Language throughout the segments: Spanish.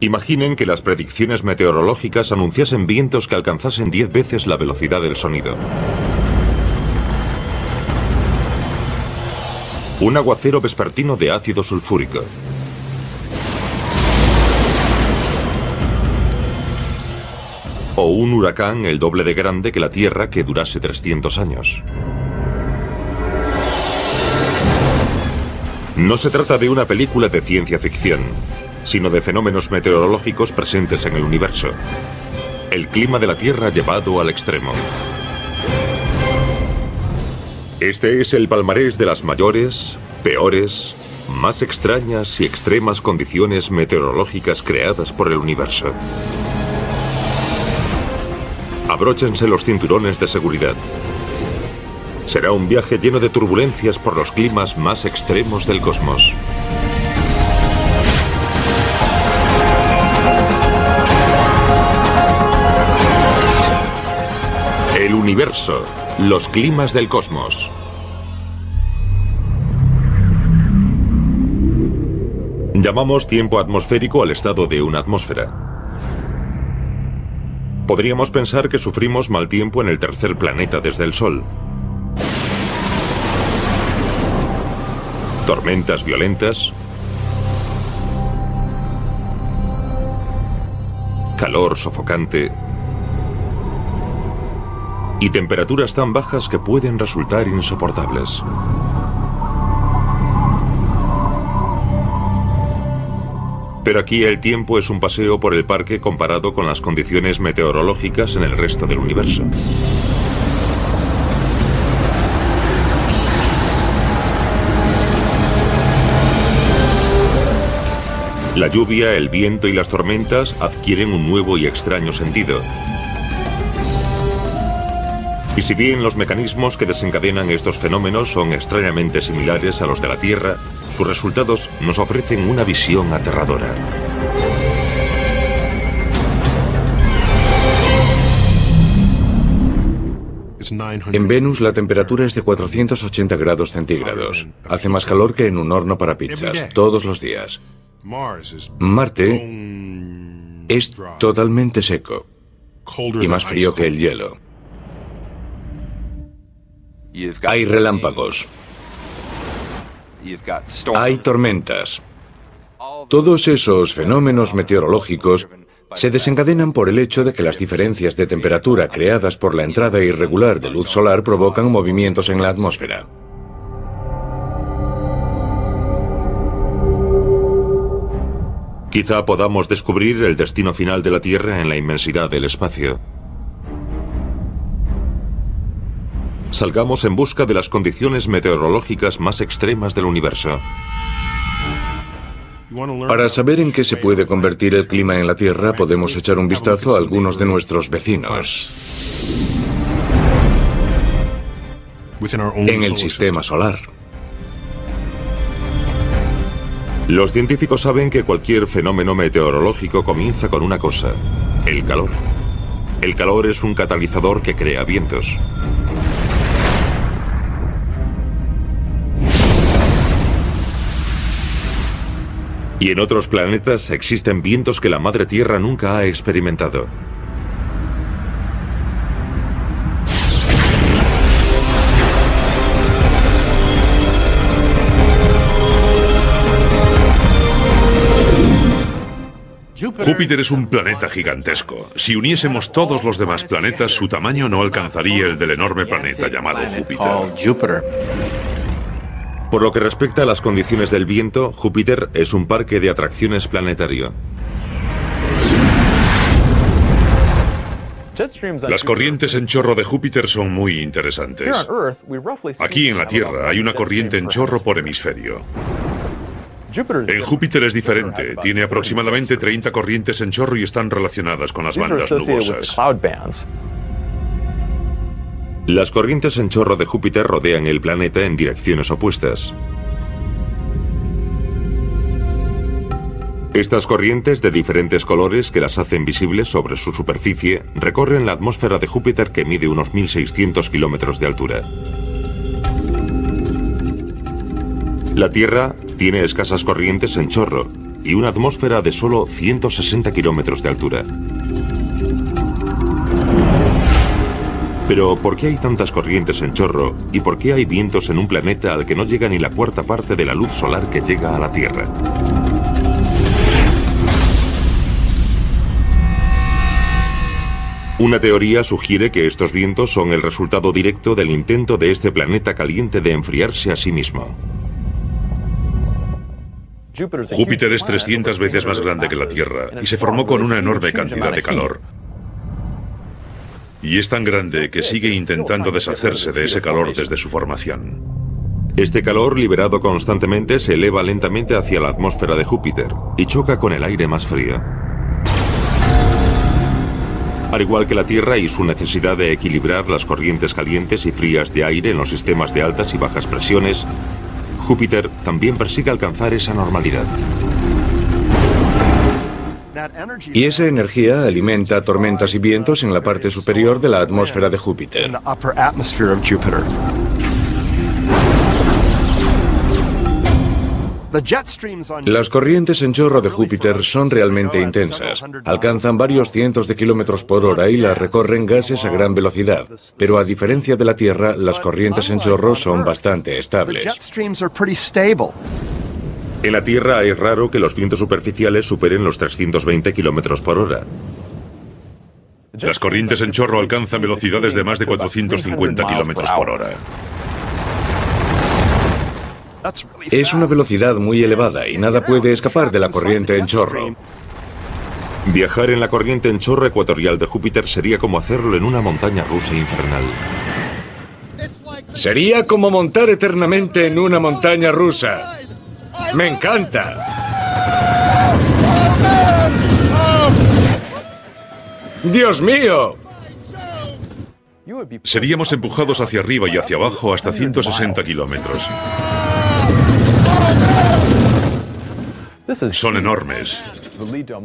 Imaginen que las predicciones meteorológicas anunciasen vientos que alcanzasen 10 veces la velocidad del sonido. Un aguacero vespertino de ácido sulfúrico. O un huracán el doble de grande que la Tierra que durase 300 años. No se trata de una película de ciencia ficción, sino de fenómenos meteorológicos presentes en el universo. El clima de la Tierra llevado al extremo. Este es el palmarés de las mayores, peores, más extrañas y extremas condiciones meteorológicas creadas por el universo. Abróchense los cinturones de seguridad. Será un viaje lleno de turbulencias por los climas más extremos del cosmos. El universo, los climas del cosmos. Llamamos tiempo atmosférico al estado de una atmósfera. Podríamos pensar que sufrimos mal tiempo en el tercer planeta desde el Sol. Tormentas violentas, calor sofocante y temperaturas tan bajas que pueden resultar insoportables. Pero aquí el tiempo es un paseo por el parque comparado con las condiciones meteorológicas en el resto del universo. La lluvia, el viento y las tormentas adquieren un nuevo y extraño sentido. Y si bien los mecanismos que desencadenan estos fenómenos son extrañamente similares a los de la Tierra, sus resultados nos ofrecen una visión aterradora. En Venus la temperatura es de 480 grados centígrados. Hace más calor que en un horno para pizzas, todos los días. Marte es totalmente seco y más frío que el hielo. Hay relámpagos. Hay tormentas. Todos esos fenómenos meteorológicos se desencadenan por el hecho de que las diferencias de temperatura creadas por la entrada irregular de luz solar provocan movimientos en la atmósfera. Quizá podamos descubrir el destino final de la Tierra en la inmensidad del espacio. Salgamos en busca de las condiciones meteorológicas más extremas del universo. Para saber en qué se puede convertir el clima en la Tierra, podemos echar un vistazo a algunos de nuestros vecinos en el sistema solar. Los científicos saben que cualquier fenómeno meteorológico comienza con una cosa: el calor. El calor es un catalizador que crea vientos. Y en otros planetas existen vientos que la Madre Tierra nunca ha experimentado. Júpiter es un planeta gigantesco. Si uniésemos todos los demás planetas, su tamaño no alcanzaría el del enorme planeta llamado Júpiter. Por lo que respecta a las condiciones del viento, Júpiter es un parque de atracciones planetario. Las corrientes en chorro de Júpiter son muy interesantes. Aquí en la Tierra hay una corriente en chorro por hemisferio. En Júpiter es diferente. Tiene aproximadamente 30 corrientes en chorro y están relacionadas con las bandas nubosas. Las corrientes en chorro de Júpiter rodean el planeta en direcciones opuestas. Estas corrientes de diferentes colores que las hacen visibles sobre su superficie recorren la atmósfera de Júpiter, que mide unos 1.600 kilómetros de altura. La Tierra tiene escasas corrientes en chorro, y una atmósfera de solo 160 kilómetros de altura. Pero, ¿por qué hay tantas corrientes en chorro y por qué hay vientos en un planeta al que no llega ni la cuarta parte de la luz solar que llega a la Tierra? Una teoría sugiere que estos vientos son el resultado directo del intento de este planeta caliente de enfriarse a sí mismo. Júpiter es 300 veces más grande que la Tierra y se formó con una enorme cantidad de calor. Y es tan grande que sigue intentando deshacerse de ese calor desde su formación. Este calor liberado constantemente se eleva lentamente hacia la atmósfera de Júpiter y choca con el aire más frío. Al igual que la Tierra y su necesidad de equilibrar las corrientes calientes y frías de aire en los sistemas de altas y bajas presiones, Júpiter también persigue alcanzar esa normalidad. Y esa energía alimenta tormentas y vientos en la parte superior de la atmósfera de Júpiter. Las corrientes en chorro de Júpiter son realmente intensas. Alcanzan varios cientos de kilómetros por hora y las recorren gases a gran velocidad. Pero a diferencia de la Tierra, las corrientes en chorro son bastante estables. En la Tierra es raro que los vientos superficiales superen los 320 kilómetros por hora. Las corrientes en chorro alcanzan velocidades de más de 450 kilómetros por hora. Es una velocidad muy elevada y nada puede escapar de la corriente en chorro. Viajar en la corriente en chorro ecuatorial de Júpiter sería como hacerlo en una montaña rusa infernal. Sería como montar eternamente en una montaña rusa. ¡Me encanta! ¡Dios mío! Seríamos empujados hacia arriba y hacia abajo hasta 160 kilómetros. Son enormes.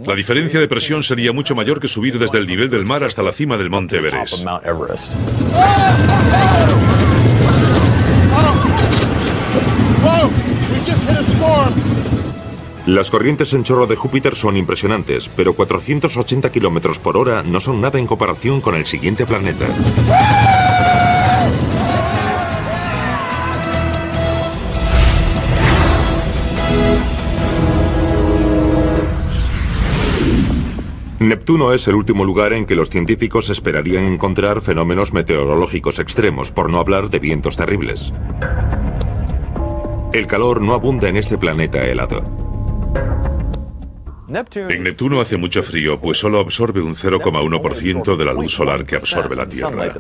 La diferencia de presión sería mucho mayor que subir desde el nivel del mar hasta la cima del monte Everest. Las corrientes en chorro de Júpiter son impresionantes, pero 480 kilómetros por hora no son nada en comparación con el siguiente planeta. Neptuno es el último lugar en que los científicos esperarían encontrar fenómenos meteorológicos extremos, por no hablar de vientos terribles. El calor no abunda en este planeta helado. En Neptuno hace mucho frío, pues solo absorbe un 0,1% de la luz solar que absorbe la Tierra.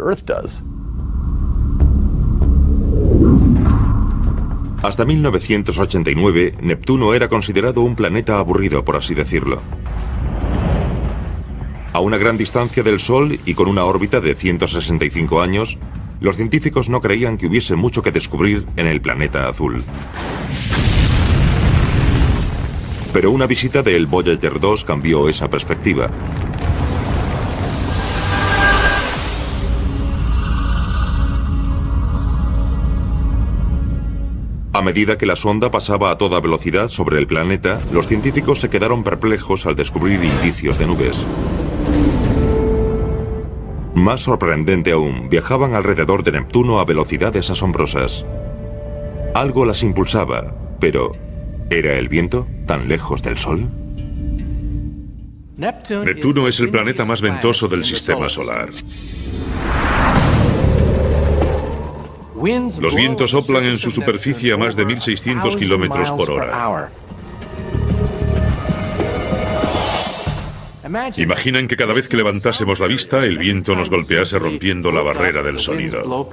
Hasta 1989, Neptuno era considerado un planeta aburrido, por así decirlo. A una gran distancia del Sol y con una órbita de 165 años, los científicos no creían que hubiese mucho que descubrir en el planeta azul. Pero una visita del Voyager 2 cambió esa perspectiva. A medida que la sonda pasaba a toda velocidad sobre el planeta, los científicos se quedaron perplejos al descubrir indicios de nubes. Más sorprendente aún, viajaban alrededor de Neptuno a velocidades asombrosas. Algo las impulsaba, pero ¿era el viento tan lejos del Sol? Neptuno es el planeta más ventoso del sistema solar. Los vientos soplan en su superficie a más de 1.600 kilómetros por hora. Imaginan que cada vez que levantásemos la vista, el viento nos golpease rompiendo la barrera del sonido.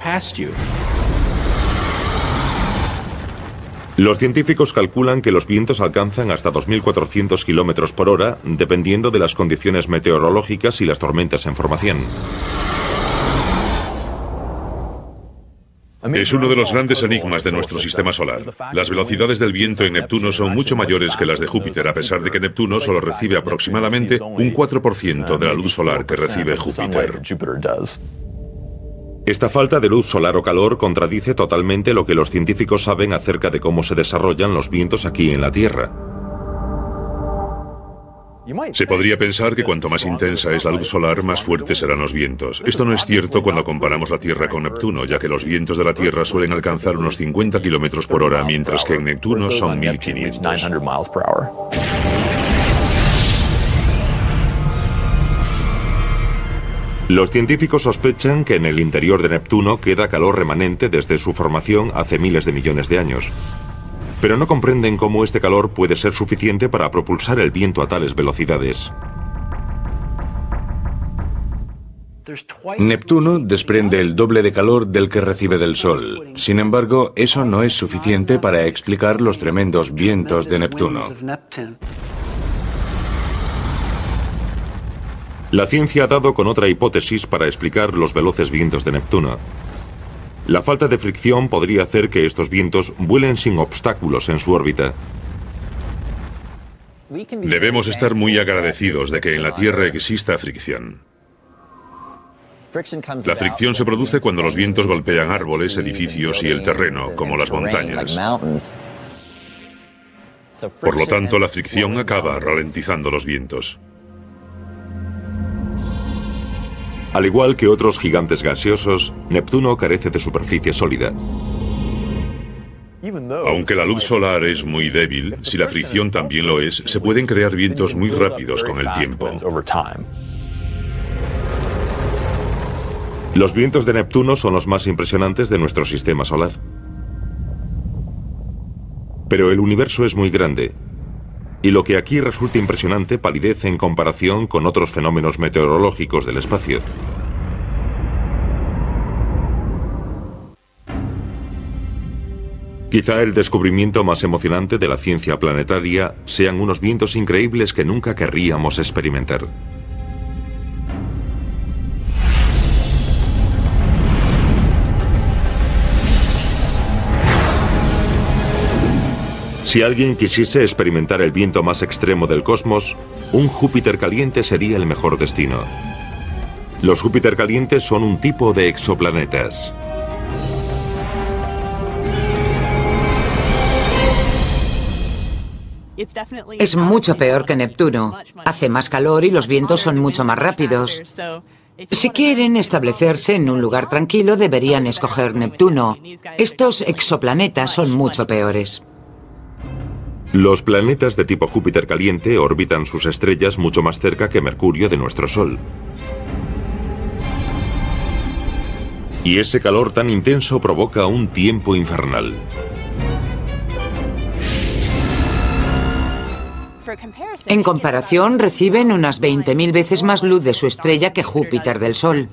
Los científicos calculan que los vientos alcanzan hasta 2.400 kilómetros por hora, dependiendo de las condiciones meteorológicas y las tormentas en formación. Es uno de los grandes enigmas de nuestro sistema solar. Las velocidades del viento en Neptuno son mucho mayores que las de Júpiter, a pesar de que Neptuno solo recibe aproximadamente un 4% de la luz solar que recibe Júpiter. Esta falta de luz solar o calor contradice totalmente lo que los científicos saben acerca de cómo se desarrollan los vientos aquí en la Tierra. Se podría pensar que cuanto más intensa es la luz solar, más fuertes serán los vientos. Esto no es cierto cuando comparamos la Tierra con Neptuno, ya que los vientos de la Tierra suelen alcanzar unos 50 kilómetros por hora, mientras que en Neptuno son 1500. Los científicos sospechan que en el interior de Neptuno queda calor remanente desde su formación hace miles de millones de años. Pero no comprenden cómo este calor puede ser suficiente para propulsar el viento a tales velocidades. Neptuno desprende el doble de calor del que recibe del Sol. Sin embargo, eso no es suficiente para explicar los tremendos vientos de Neptuno. La ciencia ha dado con otra hipótesis para explicar los veloces vientos de Neptuno. La falta de fricción podría hacer que estos vientos vuelen sin obstáculos en su órbita. Debemos estar muy agradecidos de que en la Tierra exista fricción. La fricción se produce cuando los vientos golpean árboles, edificios y el terreno, como las montañas. Por lo tanto, la fricción acaba ralentizando los vientos. Al igual que otros gigantes gaseosos, Neptuno carece de superficie sólida. Aunque la luz solar es muy débil, si la fricción también lo es, se pueden crear vientos muy rápidos con el tiempo. Los vientos de Neptuno son los más impresionantes de nuestro sistema solar. Pero el universo es muy grande, y lo que aquí resulta impresionante palidece en comparación con otros fenómenos meteorológicos del espacio. Quizá el descubrimiento más emocionante de la ciencia planetaria sean unos vientos increíbles que nunca querríamos experimentar. Si alguien quisiese experimentar el viento más extremo del cosmos, un Júpiter caliente sería el mejor destino. Los Júpiter calientes son un tipo de exoplanetas. Es mucho peor que Neptuno. Hace más calor y los vientos son mucho más rápidos. Si quieren establecerse en un lugar tranquilo, deberían escoger Neptuno. Estos exoplanetas son mucho peores. Los planetas de tipo Júpiter caliente orbitan sus estrellas mucho más cerca que Mercurio de nuestro Sol. Y ese calor tan intenso provoca un tiempo infernal. En comparación, reciben unas 20.000 veces más luz de su estrella que Júpiter del Sol.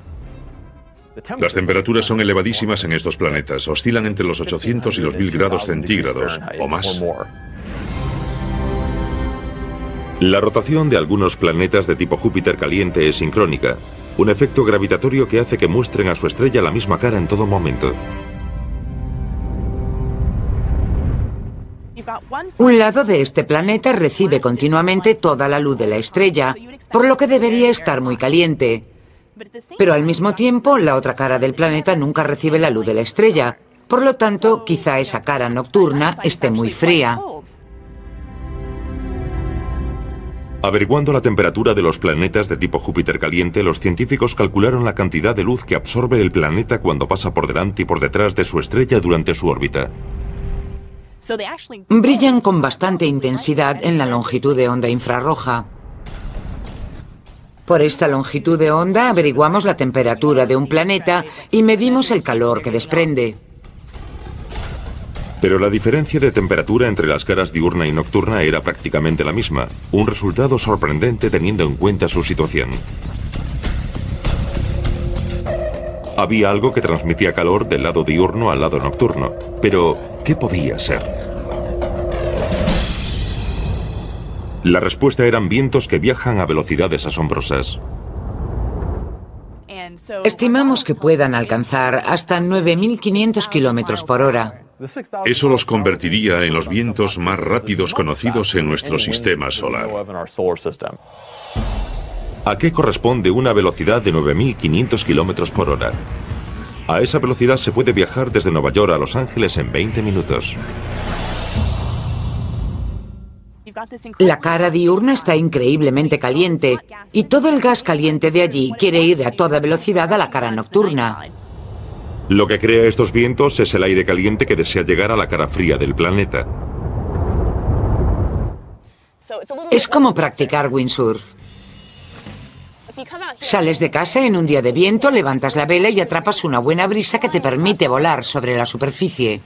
Las temperaturas son elevadísimas en estos planetas, oscilan entre los 800 y los 1000 grados centígrados o más. La rotación de algunos planetas de tipo Júpiter caliente es sincrónica, un efecto gravitatorio que hace que muestren a su estrella la misma cara en todo momento. Un lado de este planeta recibe continuamente toda la luz de la estrella, por lo que debería estar muy caliente. Pero al mismo tiempo, la otra cara del planeta nunca recibe la luz de la estrella, por lo tanto, quizá esa cara nocturna esté muy fría. Averiguando la temperatura de los planetas de tipo Júpiter caliente, los científicos calcularon la cantidad de luz que absorbe el planeta cuando pasa por delante y por detrás de su estrella durante su órbita. Brillan con bastante intensidad en la longitud de onda infrarroja. Por esta longitud de onda averiguamos la temperatura de un planeta y medimos el calor que desprende. Pero la diferencia de temperatura entre las caras diurna y nocturna era prácticamente la misma, un resultado sorprendente teniendo en cuenta su situación. Había algo que transmitía calor del lado diurno al lado nocturno, pero ¿qué podía ser? La respuesta eran vientos que viajan a velocidades asombrosas. Estimamos que puedan alcanzar hasta 9.500 kilómetros por hora. Eso los convertiría en los vientos más rápidos conocidos en nuestro sistema solar. ¿A qué corresponde una velocidad de 9.500 kilómetros por hora? A esa velocidad se puede viajar desde Nueva York a Los Ángeles en 20 minutos. La cara diurna está increíblemente caliente y todo el gas caliente de allí quiere ir a toda velocidad a la cara nocturna. Lo que crea estos vientos es el aire caliente que desea llegar a la cara fría del planeta. Es como practicar windsurf. Sales de casa en un día de viento, levantas la vela y atrapas una buena brisa que te permite volar sobre la superficie.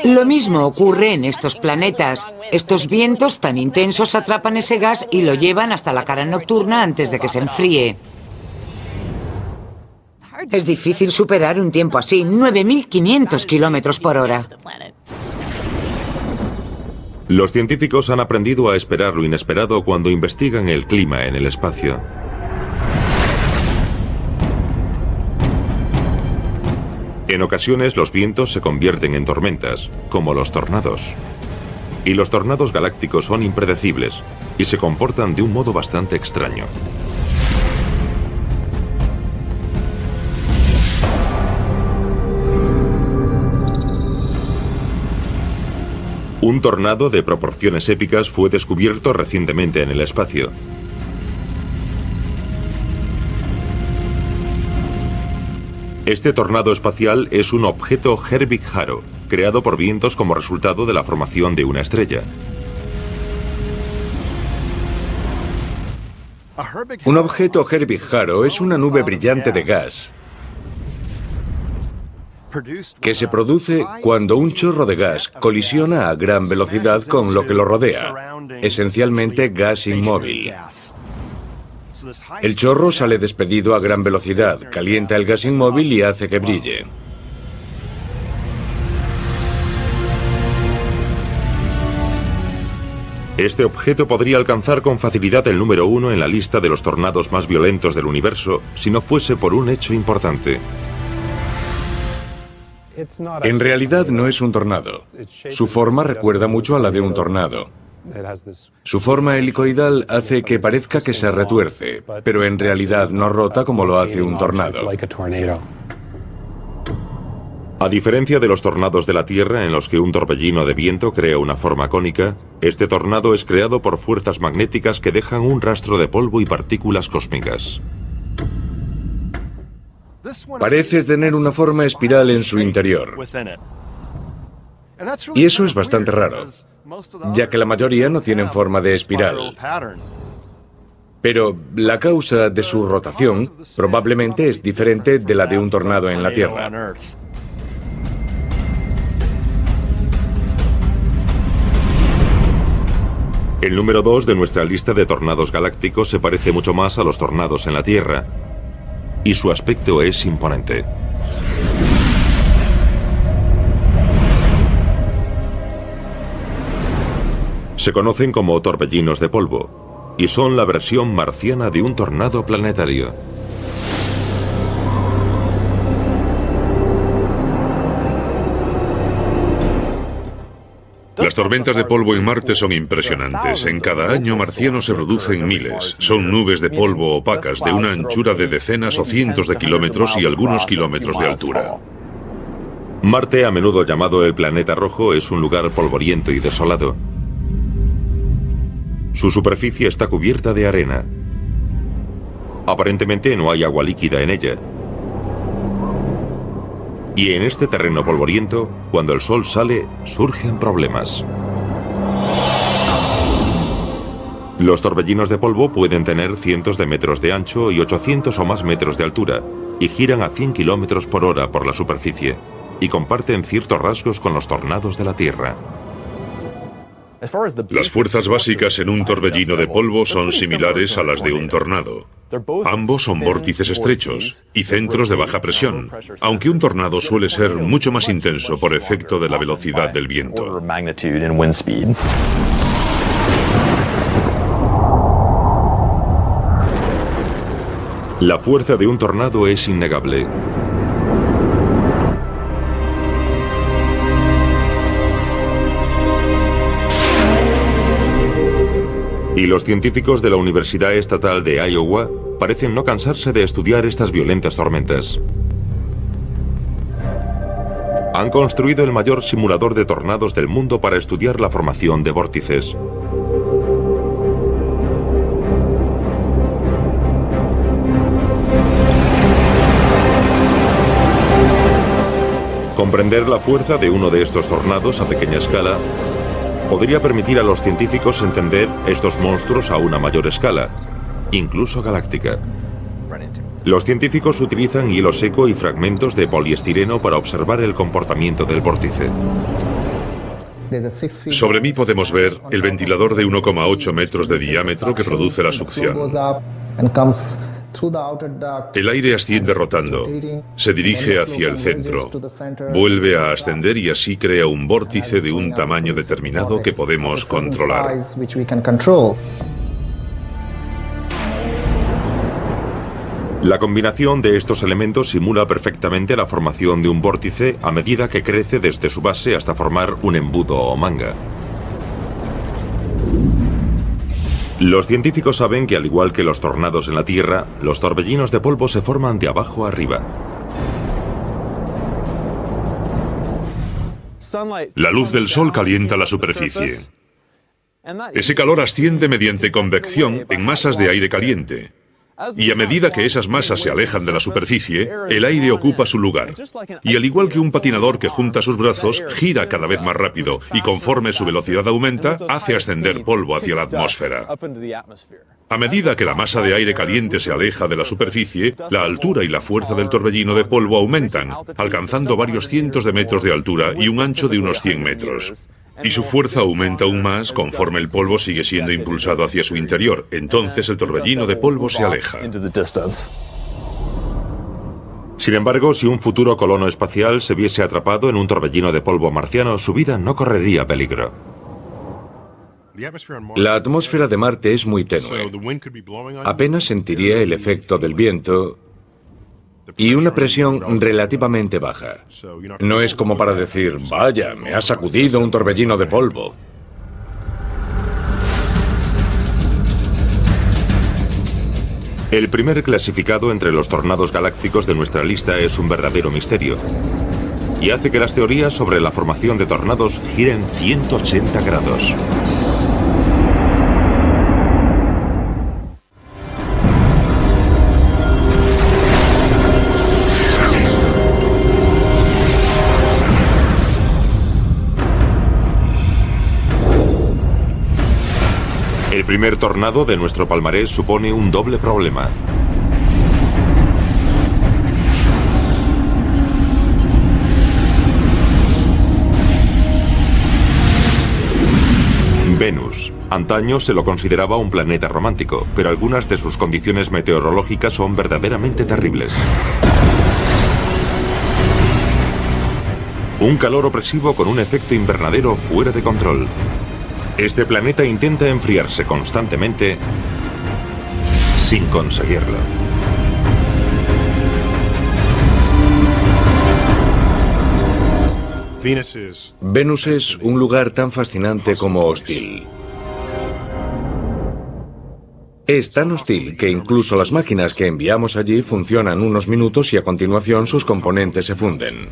Lo mismo ocurre en estos planetas. Estos vientos tan intensos atrapan ese gas y lo llevan hasta la cara nocturna antes de que se enfríe. Es difícil superar un tiempo así, 9.500 kilómetros por hora. Los científicos han aprendido a esperar lo inesperado cuando investigan el clima en el espacio. En ocasiones los vientos se convierten en tormentas, como los tornados. Y los tornados galácticos son impredecibles y se comportan de un modo bastante extraño. Un tornado de proporciones épicas fue descubierto recientemente en el espacio. Este tornado espacial es un objeto Herbig-Haro, creado por vientos como resultado de la formación de una estrella. Un objeto Herbig-Haro es una nube brillante de gas que se produce cuando un chorro de gas colisiona a gran velocidad con lo que lo rodea, esencialmente gas inmóvil. El chorro sale despedido a gran velocidad, calienta el gas inmóvil y hace que brille. Este objeto podría alcanzar con facilidad el número 1 en la lista de los tornados más violentos del universo si no fuese por un hecho importante. En realidad no es un tornado. Su forma recuerda mucho a la de un tornado. Su forma helicoidal hace que parezca que se retuerce, pero en realidad no rota como lo hace un tornado. A diferencia de los tornados de la Tierra, en los que un torbellino de viento crea una forma cónica, este tornado es creado por fuerzas magnéticas que dejan un rastro de polvo y partículas cósmicas. Parece tener una forma espiral en su interior. Y eso es bastante raro, ya que la mayoría no tienen forma de espiral. Pero la causa de su rotación probablemente es diferente de la de un tornado en la Tierra. El número 2 de nuestra lista de tornados galácticos se parece mucho más a los tornados en la Tierra, y su aspecto es imponente. Se conocen como torbellinos de polvo, y son la versión marciana de un tornado planetario. Las tormentas de polvo en Marte son impresionantes. En cada año marciano se producen miles. Son nubes de polvo opacas de una anchura de decenas o cientos de kilómetros y algunos kilómetros de altura. Marte, a menudo llamado el planeta rojo, es un lugar polvoriento y desolado. Su superficie está cubierta de arena. Aparentemente no hay agua líquida en ella. Y en este terreno polvoriento, cuando el sol sale, surgen problemas. Los torbellinos de polvo pueden tener cientos de metros de ancho y 800 o más metros de altura, y giran a 100 kilómetros por hora por la superficie, y comparten ciertos rasgos con los tornados de la Tierra. Las fuerzas básicas en un torbellino de polvo son similares a las de un tornado. Ambos son vórtices estrechos y centros de baja presión, aunque un tornado suele ser mucho más intenso por efecto de la velocidad del viento. La fuerza de un tornado es innegable. Y los científicos de la Universidad Estatal de Iowa parecen no cansarse de estudiar estas violentas tormentas. han construido el mayor simulador de tornados del mundo para estudiar la formación de vórtices. Comprender la fuerza de uno de estos tornados a pequeña escala podría permitir a los científicos entender estos monstruos a una mayor escala, incluso galáctica. Los científicos utilizan hielo seco y fragmentos de poliestireno para observar el comportamiento del vórtice. Sobre mí podemos ver el ventilador de 1,8 metros de diámetro que produce la succión. El aire asciende rotando, se dirige hacia el centro, vuelve a ascender y así crea un vórtice de un tamaño determinado que podemos controlar. La combinación de estos elementos simula perfectamente la formación de un vórtice a medida que crece desde su base hasta formar un embudo o manga. Los científicos saben que, al igual que los tornados en la Tierra, los torbellinos de polvo se forman de abajo arriba. La luz del sol calienta la superficie. Ese calor asciende mediante convección en masas de aire caliente. Y a medida que esas masas se alejan de la superficie, el aire ocupa su lugar. Y al igual que un patinador que junta sus brazos, gira cada vez más rápido y conforme su velocidad aumenta, hace ascender polvo hacia la atmósfera. A medida que la masa de aire caliente se aleja de la superficie, la altura y la fuerza del torbellino de polvo aumentan, alcanzando varios cientos de metros de altura y un ancho de unos 100 metros. Y su fuerza aumenta aún más conforme el polvo sigue siendo impulsado hacia su interior. Entonces el torbellino de polvo se aleja. Sin embargo, si un futuro colono espacial se viese atrapado en un torbellino de polvo marciano, su vida no correría peligro. La atmósfera de Marte es muy tenue. Apenas sentiría el efecto del viento y una presión relativamente baja. No es como para decir, vaya, me ha sacudido un torbellino de polvo. El primer clasificado entre los tornados galácticos de nuestra lista es un verdadero misterio y hace que las teorías sobre la formación de tornados giren 180 grados. El primer tornado de nuestro palmarés supone un doble problema. Venus. Antaño se lo consideraba un planeta romántico, pero algunas de sus condiciones meteorológicas son verdaderamente terribles. Un calor opresivo con un efecto invernadero fuera de control. Este planeta intenta enfriarse constantemente sin conseguirlo. Venus es un lugar tan fascinante como hostil. Es tan hostil que incluso las máquinas que enviamos allí funcionan unos minutos y a continuación sus componentes se funden.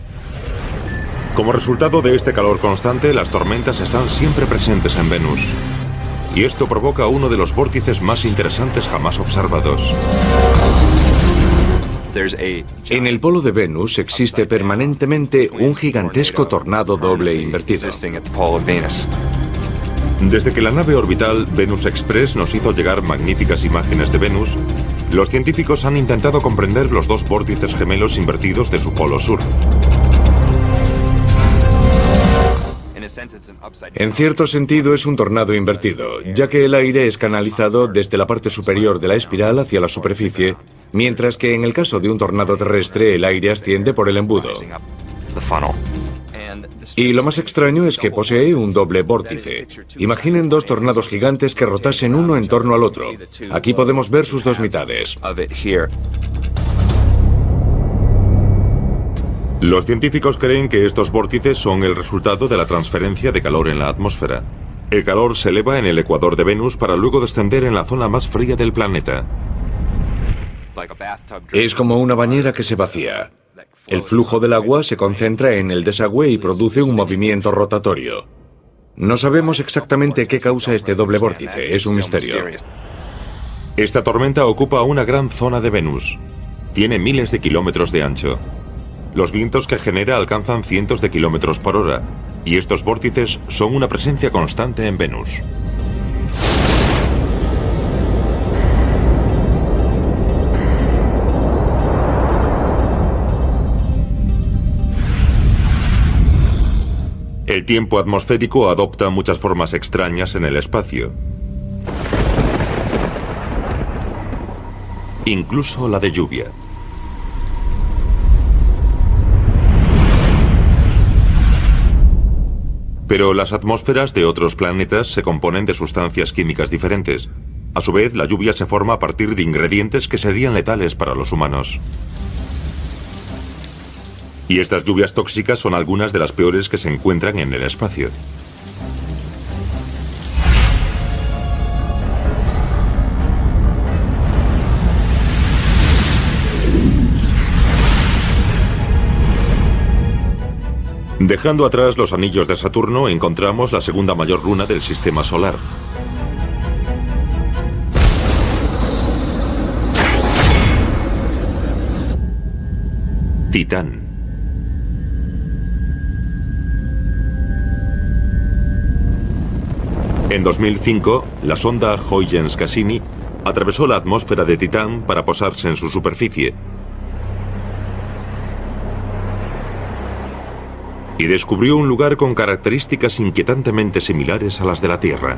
Como resultado de este calor constante, las tormentas están siempre presentes en Venus. Y esto provoca uno de los vórtices más interesantes jamás observados. En el polo de Venus existe permanentemente un gigantesco tornado doble invertido. Desde que la nave orbital Venus Express nos hizo llegar magníficas imágenes de Venus, los científicos han intentado comprender los dos vórtices gemelos invertidos de su polo sur. En cierto sentido es un tornado invertido, ya que el aire es canalizado desde la parte superior de la espiral hacia la superficie, mientras que en el caso de un tornado terrestre el aire asciende por el embudo. Y lo más extraño es que posee un doble vórtice. Imaginen dos tornados gigantes que rotasen uno en torno al otro. Aquí podemos ver sus dos mitades. Los científicos creen que estos vórtices son el resultado de la transferencia de calor en la atmósfera. El calor se eleva en el ecuador de Venus para luego descender en la zona más fría del planeta. Es como una bañera que se vacía. El flujo del agua se concentra en el desagüe y produce un movimiento rotatorio. No sabemos exactamente qué causa este doble vórtice, es un misterio. Esta tormenta ocupa una gran zona de Venus. Tiene miles de kilómetros de ancho. Los vientos que genera alcanzan cientos de kilómetros por hora, y estos vórtices son una presencia constante en Venus. El tiempo atmosférico adopta muchas formas extrañas en el espacio. Incluso la de lluvia. Pero las atmósferas de otros planetas se componen de sustancias químicas diferentes. A su vez, la lluvia se forma a partir de ingredientes que serían letales para los humanos. Y estas lluvias tóxicas son algunas de las peores que se encuentran en el espacio. Dejando atrás los anillos de Saturno, encontramos la segunda mayor luna del sistema solar. Titán. En 2005, la sonda Huygens-Cassini atravesó la atmósfera de Titán para posarse en su superficie. Y descubrió un lugar con características inquietantemente similares a las de la Tierra.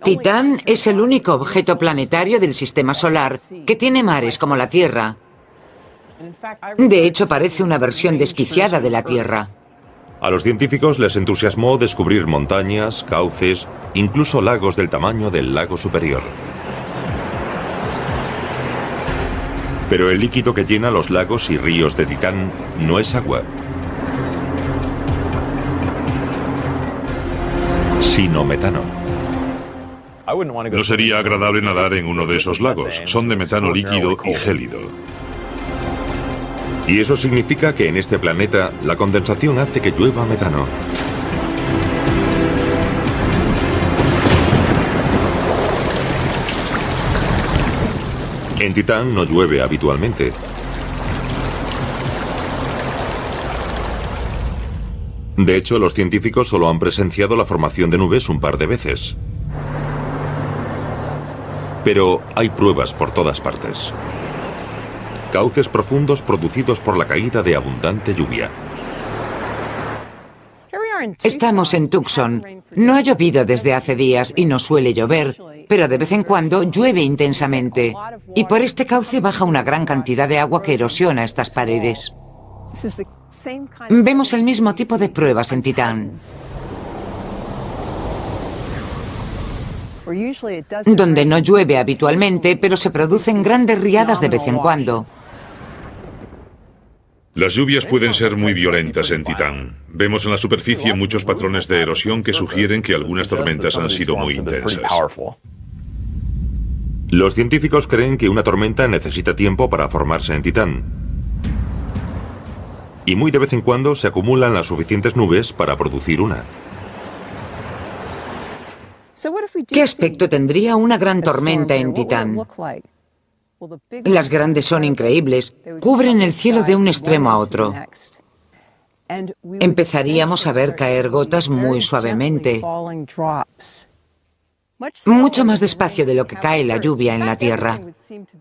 Titán es el único objeto planetario del sistema solar que tiene mares como la Tierra. De hecho, parece una versión desquiciada de la Tierra. A los científicos les entusiasmó descubrir montañas, cauces, incluso lagos del tamaño del lago superior. Pero el líquido que llena los lagos y ríos de Titán no es agua, sino metano. No sería agradable nadar en uno de esos lagos. Son de metano líquido y gélido. Y eso significa que en este planeta la condensación hace que llueva metano. En Titán no llueve habitualmente. De hecho, los científicos solo han presenciado la formación de nubes un par de veces. Pero hay pruebas por todas partes. Cauces profundos producidos por la caída de abundante lluvia. Estamos en Tucson. No ha llovido desde hace días y no suele llover, pero de vez en cuando llueve intensamente. Y por este cauce baja una gran cantidad de agua que erosiona estas paredes. Vemos el mismo tipo de pruebas en Titán, donde no llueve habitualmente, pero se producen grandes riadas de vez en cuando. Las lluvias pueden ser muy violentas en Titán. Vemos en la superficie muchos patrones de erosión que sugieren que algunas tormentas han sido muy intensas. Los científicos creen que una tormenta necesita tiempo para formarse en Titán. Y muy de vez en cuando se acumulan las suficientes nubes para producir una. ¿Qué aspecto tendría una gran tormenta en Titán? Las grandes son increíbles, cubren el cielo de un extremo a otro. Empezaríamos a ver caer gotas muy suavemente, mucho más despacio de lo que cae la lluvia en la Tierra.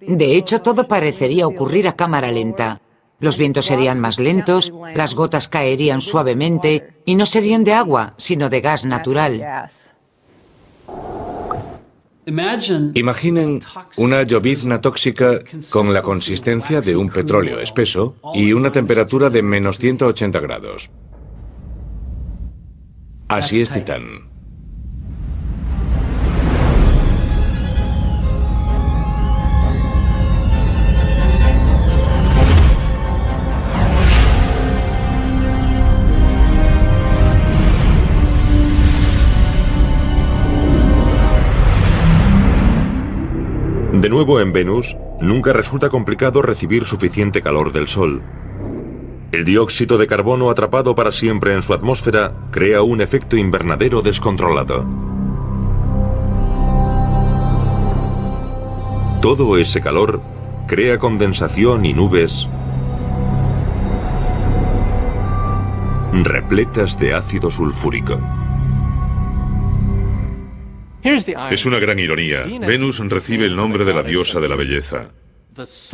De hecho, todo parecería ocurrir a cámara lenta. Los vientos serían más lentos, las gotas caerían suavemente y no serían de agua, sino de gas natural. Imaginen una llovizna tóxica con la consistencia de un petróleo espeso y una temperatura de menos 180 grados. Así es Titán. De nuevo en Venus, nunca resulta complicado recibir suficiente calor del Sol. El dióxido de carbono atrapado para siempre en su atmósfera crea un efecto invernadero descontrolado. Todo ese calor crea condensación y nubes repletas de ácido sulfúrico. Es una gran ironía. Venus recibe el nombre de la diosa de la belleza.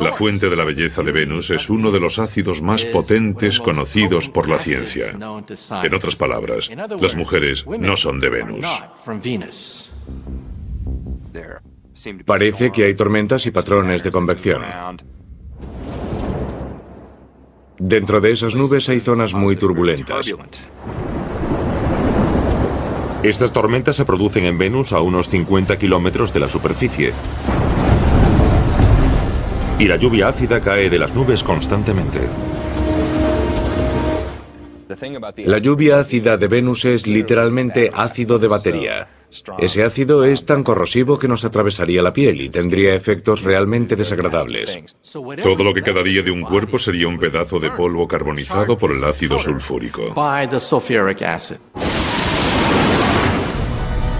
La fuente de la belleza de Venus es uno de los ácidos más potentes conocidos por la ciencia. En otras palabras, las mujeres no son de Venus. Parece que hay tormentas y patrones de convección. Dentro de esas nubes hay zonas muy turbulentas. Estas tormentas se producen en Venus a unos 50 kilómetros de la superficie. Y la lluvia ácida cae de las nubes constantemente. La lluvia ácida de Venus es literalmente ácido de batería. Ese ácido es tan corrosivo que nos atravesaría la piel y tendría efectos realmente desagradables. Todo lo que quedaría de un cuerpo sería un pedazo de polvo carbonizado por el ácido sulfúrico.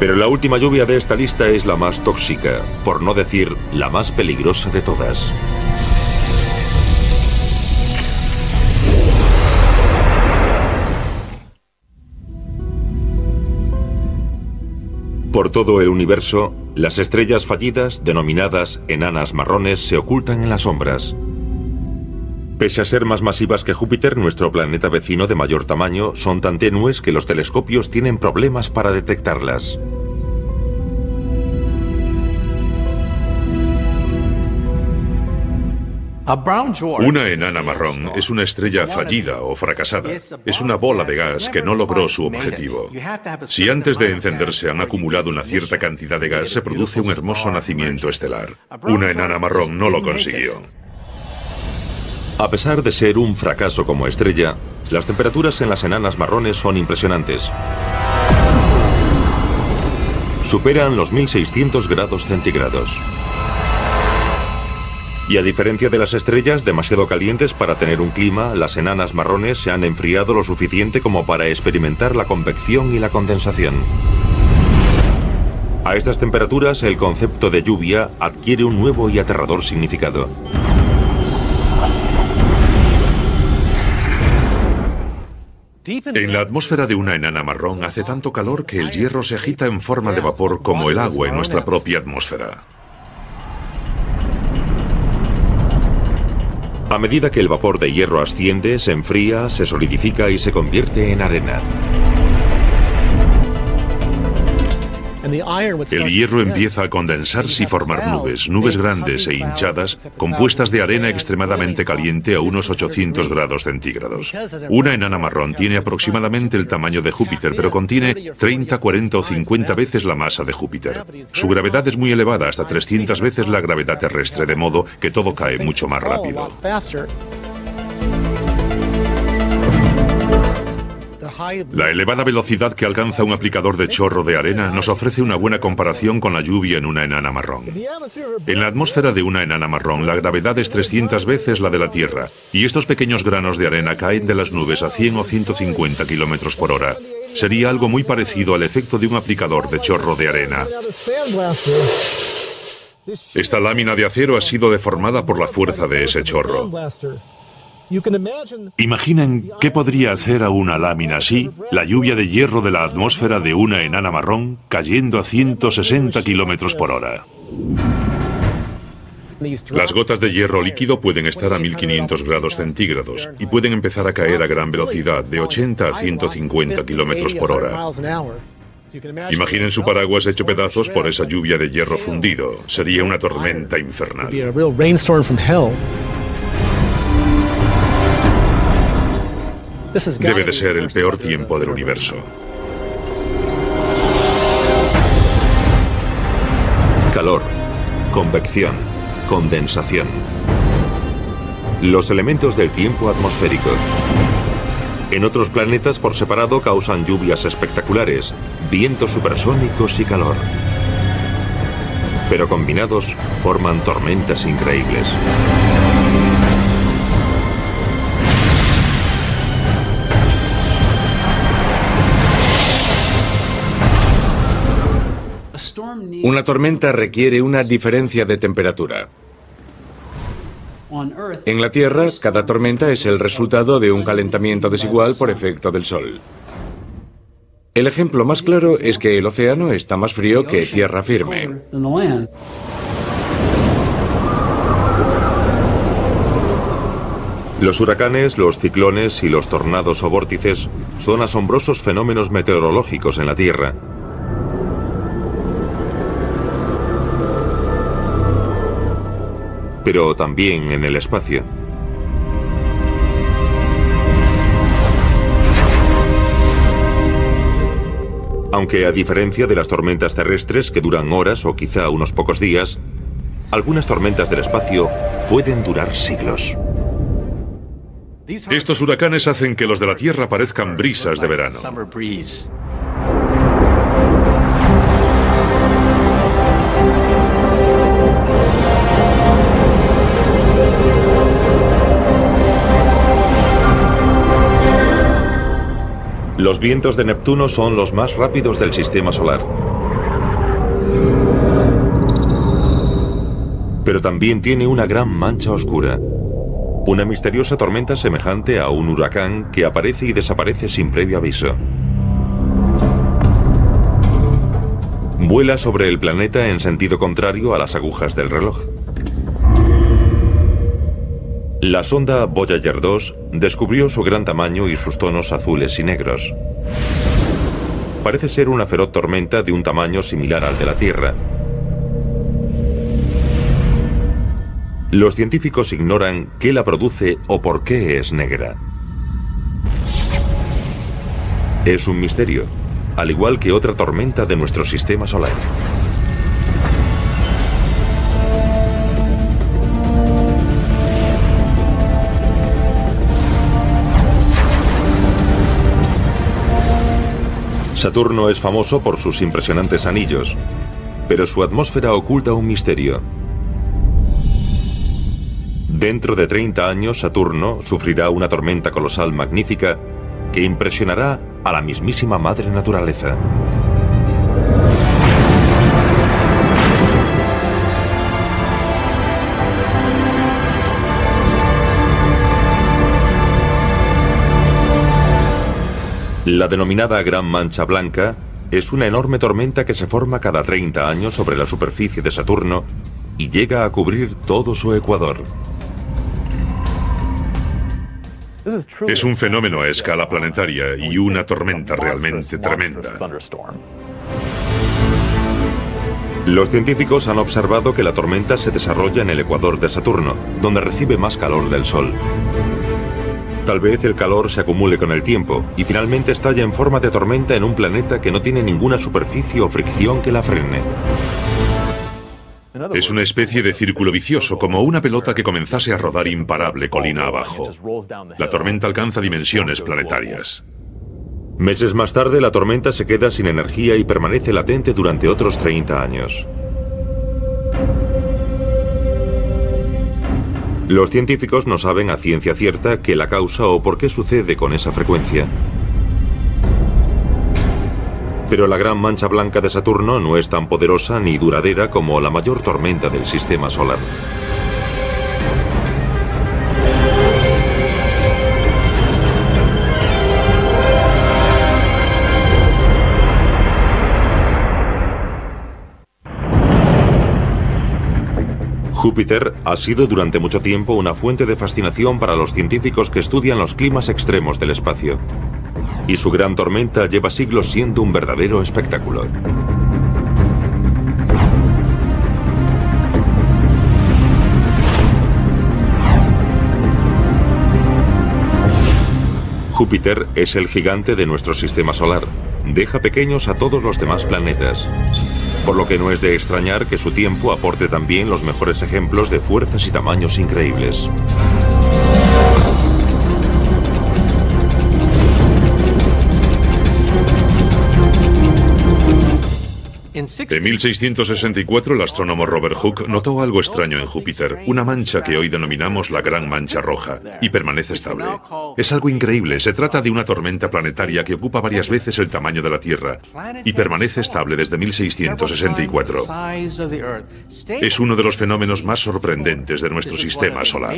Pero la última lluvia de esta lista es la más tóxica, por no decir la más peligrosa de todas. Por todo el universo, las estrellas fallidas, denominadas enanas marrones, se ocultan en las sombras. Pese a ser más masivas que Júpiter, nuestro planeta vecino de mayor tamaño, son tan tenues que los telescopios tienen problemas para detectarlas. Una enana marrón es una estrella fallida o fracasada. Es una bola de gas que no logró su objetivo. Si antes de encenderse han acumulado una cierta cantidad de gas, se produce un hermoso nacimiento estelar. Una enana marrón no lo consiguió. A pesar de ser un fracaso como estrella, las temperaturas en las enanas marrones son impresionantes. Superan los 1600 grados centígrados. Y a diferencia de las estrellas demasiado calientes para tener un clima, las enanas marrones se han enfriado lo suficiente como para experimentar la convección y la condensación. A estas temperaturas, el concepto de lluvia adquiere un nuevo y aterrador significado. En la atmósfera de una enana marrón hace tanto calor que el hierro se agita en forma de vapor como el agua en nuestra propia atmósfera. A medida que el vapor de hierro asciende, se enfría, se solidifica y se convierte en arena. El hierro empieza a condensarse y formar nubes grandes e hinchadas, compuestas de arena extremadamente caliente a unos 800 grados centígrados. Una enana marrón tiene aproximadamente el tamaño de Júpiter, pero contiene 30, 40 o 50 veces la masa de Júpiter. Su gravedad es muy elevada, hasta 300 veces la gravedad terrestre, de modo que todo cae mucho más rápido. La elevada velocidad que alcanza un aplicador de chorro de arena nos ofrece una buena comparación con la lluvia en una enana marrón. En la atmósfera de una enana marrón, la gravedad es 300 veces la de la Tierra, y estos pequeños granos de arena caen de las nubes a 100 o 150 kilómetros por hora. Sería algo muy parecido al efecto de un aplicador de chorro de arena. Esta lámina de acero ha sido deformada por la fuerza de ese chorro. Imaginen qué podría hacer a una lámina así la lluvia de hierro de la atmósfera de una enana marrón cayendo a 160 kilómetros por hora. Las gotas de hierro líquido pueden estar a 1500 grados centígrados y pueden empezar a caer a gran velocidad, de 80 a 150 kilómetros por hora. Imaginen su paraguas hecho pedazos por esa lluvia de hierro fundido. Sería una tormenta infernal. Debe de ser el peor tiempo del universo. Calor, convección, condensación. Los elementos del tiempo atmosférico. En otros planetas por separado causan lluvias espectaculares, vientos supersónicos y calor. pero combinados forman tormentas increíbles. Una tormenta requiere una diferencia de temperatura. En la Tierra, cada tormenta es el resultado de un calentamiento desigual por efecto del Sol. El ejemplo más claro es que el océano está más frío que tierra firme. Los huracanes, los ciclones y los tornados o vórtices son asombrosos fenómenos meteorológicos en la Tierra. Pero también en el espacio. Aunque a diferencia de las tormentas terrestres que duran horas o quizá unos pocos días, algunas tormentas del espacio pueden durar siglos. Estos huracanes hacen que los de la Tierra parezcan brisas de verano. Los vientos de Neptuno son los más rápidos del sistema solar. Pero también tiene una gran mancha oscura. Una misteriosa tormenta semejante a un huracán que aparece y desaparece sin previo aviso. Vuela sobre el planeta en sentido contrario a las agujas del reloj. La sonda Voyager 2 descubrió su gran tamaño y sus tonos azules y negros. Parece ser una feroz tormenta de un tamaño similar al de la Tierra. Los científicos ignoran qué la produce o por qué es negra. Es un misterio, al igual que otra tormenta de nuestro sistema solar. Saturno es famoso por sus impresionantes anillos, pero su atmósfera oculta un misterio. Dentro de 30 años, Saturno sufrirá una tormenta colosal magnífica que impresionará a la mismísima madre naturaleza. La denominada Gran Mancha Blanca es una enorme tormenta que se forma cada 30 años sobre la superficie de Saturno y llega a cubrir todo su ecuador. Es un fenómeno a escala planetaria y una tormenta realmente tremenda. Los científicos han observado que la tormenta se desarrolla en el ecuador de Saturno, donde recibe más calor del Sol. Tal vez el calor se acumule con el tiempo y finalmente estalla en forma de tormenta en un planeta que no tiene ninguna superficie o fricción que la frene. Es una especie de círculo vicioso, como una pelota que comenzase a rodar imparable colina abajo. La tormenta alcanza dimensiones planetarias. Meses más tarde, la tormenta se queda sin energía y permanece latente durante otros 30 años. Los científicos no saben a ciencia cierta qué la causa o por qué sucede con esa frecuencia. Pero la Gran Mancha Blanca de Saturno no es tan poderosa ni duradera como la mayor tormenta del sistema solar. Júpiter ha sido durante mucho tiempo una fuente de fascinación para los científicos que estudian los climas extremos del espacio. Y su gran tormenta lleva siglos siendo un verdadero espectáculo. Júpiter es el gigante de nuestro sistema solar. Deja pequeños a todos los demás planetas. Por lo que no es de extrañar que su tiempo aporte también los mejores ejemplos de fuerzas y tamaños increíbles. En 1664, el astrónomo Robert Hooke notó algo extraño en Júpiter, una mancha que hoy denominamos la Gran Mancha Roja, y permanece estable. Es algo increíble, se trata de una tormenta planetaria que ocupa varias veces el tamaño de la Tierra, y permanece estable desde 1664. Es uno de los fenómenos más sorprendentes de nuestro sistema solar.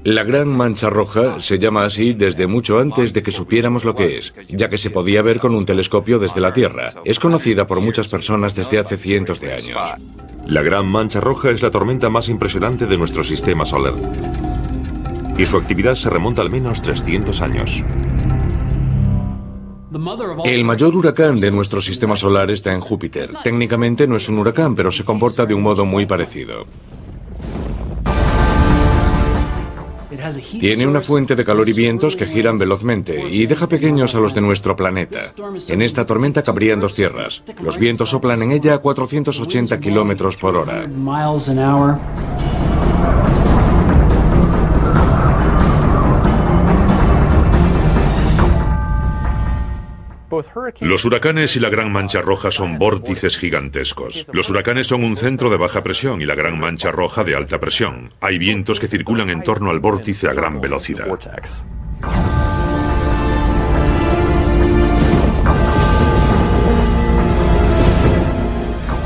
La Gran Mancha Roja se llama así desde mucho antes de que supiéramos lo que es, ya que se podía ver con un telescopio desde la Tierra. Es conocida por muchas personas desde hace cientos de años. La Gran Mancha Roja es la tormenta más impresionante de nuestro sistema solar. Y su actividad se remonta al menos 300 años. El mayor huracán de nuestro sistema solar está en Júpiter. Técnicamente no es un huracán, pero se comporta de un modo muy parecido. Tiene una fuente de calor y vientos que giran velozmente y deja pequeños a los de nuestro planeta. En esta tormenta cabrían dos tierras. Los vientos soplan en ella a 480 kilómetros por hora. Los huracanes y la Gran Mancha Roja son vórtices gigantescos. Los huracanes son un centro de baja presión y la Gran Mancha Roja de alta presión. Hay vientos que circulan en torno al vórtice a gran velocidad.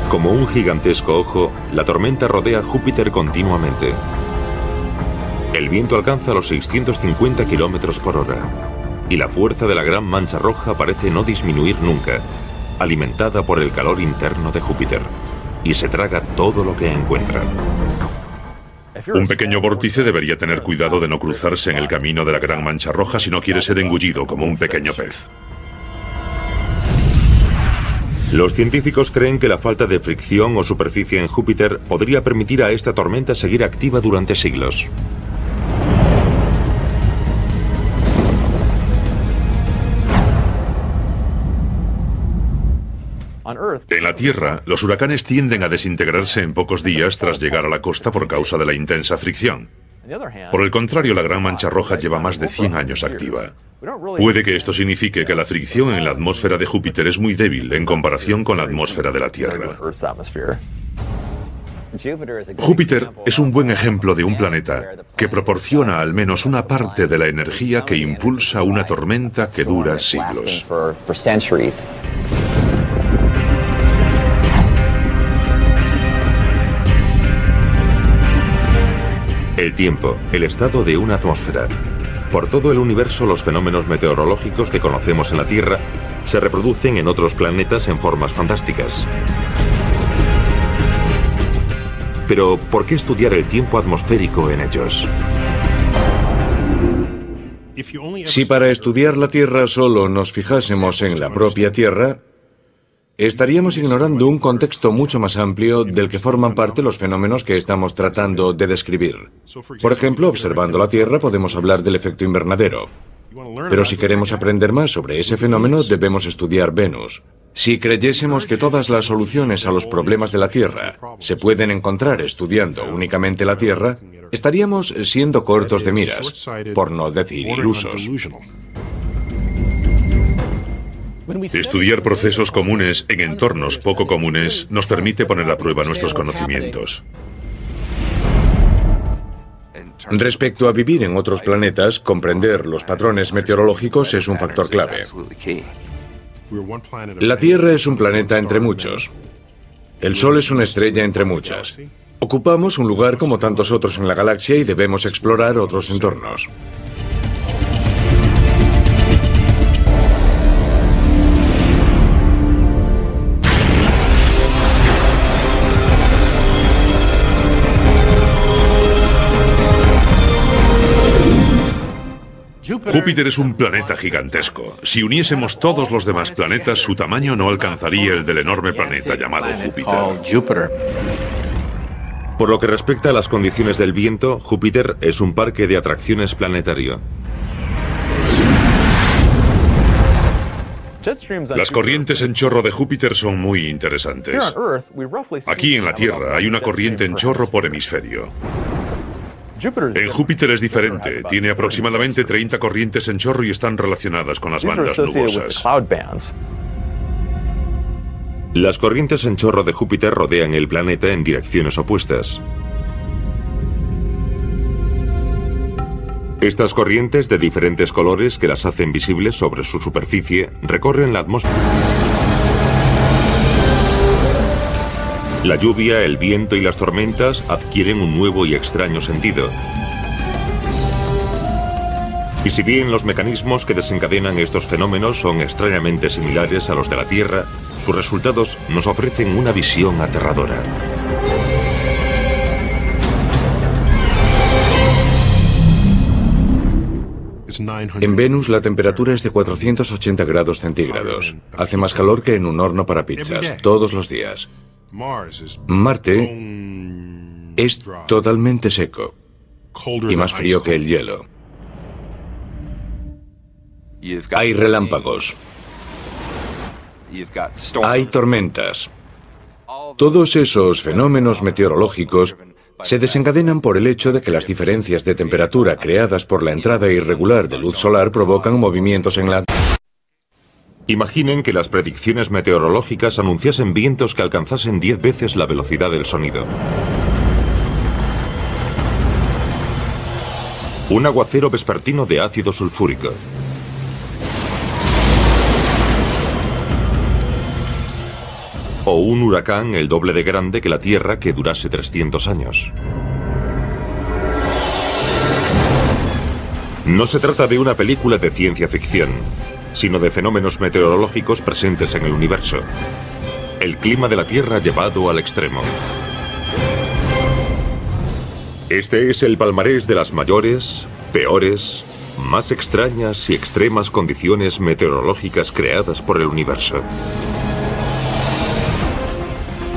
Como un gigantesco ojo, la tormenta rodea a Júpiter continuamente. El viento alcanza los 650 kilómetros por hora. Y la fuerza de la Gran Mancha Roja parece no disminuir nunca, alimentada por el calor interno de Júpiter, y se traga todo lo que encuentra. Un pequeño vórtice debería tener cuidado de no cruzarse en el camino de la Gran Mancha Roja si no quiere ser engullido como un pequeño pez. Los científicos creen que la falta de fricción o superficie en Júpiter podría permitir a esta tormenta seguir activa durante siglos. En la Tierra, los huracanes tienden a desintegrarse en pocos días tras llegar a la costa por causa de la intensa fricción. Por el contrario, la Gran Mancha Roja lleva más de 100 años activa. Puede que esto signifique que la fricción en la atmósfera de Júpiter es muy débil en comparación con la atmósfera de la Tierra. Júpiter es un buen ejemplo de un planeta que proporciona al menos una parte de la energía que impulsa una tormenta que dura siglos. El tiempo, el estado de una atmósfera. Por todo el universo, los fenómenos meteorológicos que conocemos en la Tierra se reproducen en otros planetas en formas fantásticas. Pero, ¿por qué estudiar el tiempo atmosférico en ellos? Si para estudiar la Tierra solo nos fijásemos en la propia Tierra, estaríamos ignorando un contexto mucho más amplio del que forman parte los fenómenos que estamos tratando de describir. Por ejemplo, observando la Tierra podemos hablar del efecto invernadero. Pero si queremos aprender más sobre ese fenómeno, debemos estudiar Venus. Si creyésemos que todas las soluciones a los problemas de la Tierra se pueden encontrar estudiando únicamente la Tierra, estaríamos siendo cortos de miras, por no decir ilusos. Estudiar procesos comunes en entornos poco comunes nos permite poner a prueba nuestros conocimientos. Respecto a vivir en otros planetas, comprender los patrones meteorológicos es un factor clave. La Tierra es un planeta entre muchos. El Sol es una estrella entre muchas. Ocupamos un lugar como tantos otros en la galaxia y debemos explorar otros entornos. Júpiter es un planeta gigantesco. Si uniésemos todos los demás planetas, su tamaño no alcanzaría el del enorme planeta llamado Júpiter. Por lo que respecta a las condiciones del viento, Júpiter es un parque de atracciones planetario. Las corrientes en chorro de Júpiter son muy interesantes. Aquí en la Tierra hay una corriente en chorro por hemisferio. En Júpiter es diferente. Tiene aproximadamente 30 corrientes en chorro y están relacionadas con las bandas nubosas. Las corrientes en chorro de Júpiter rodean el planeta en direcciones opuestas. Estas corrientes de diferentes colores que las hacen visibles sobre su superficie recorren la atmósfera. La lluvia, el viento y las tormentas adquieren un nuevo y extraño sentido. Y si bien los mecanismos que desencadenan estos fenómenos son extrañamente similares a los de la Tierra, sus resultados nos ofrecen una visión aterradora. En Venus la temperatura es de 480 grados centígrados. Hace más calor que en un horno para pizzas, todos los días. Marte es totalmente seco y más frío que el hielo. Hay relámpagos. Hay tormentas. Todos esos fenómenos meteorológicos se desencadenan por el hecho de que las diferencias de temperatura creadas por la entrada irregular de luz solar provocan movimientos en la... Imaginen que las predicciones meteorológicas anunciasen vientos que alcanzasen 10 veces la velocidad del sonido. Un aguacero vespertino de ácido sulfúrico. O un huracán el doble de grande que la Tierra que durase 300 años. No se trata de una película de ciencia ficción, sino de fenómenos meteorológicos presentes en el universo. El clima de la Tierra llevado al extremo. Este es el palmarés de las mayores, peores, más extrañas y extremas condiciones meteorológicas creadas por el universo.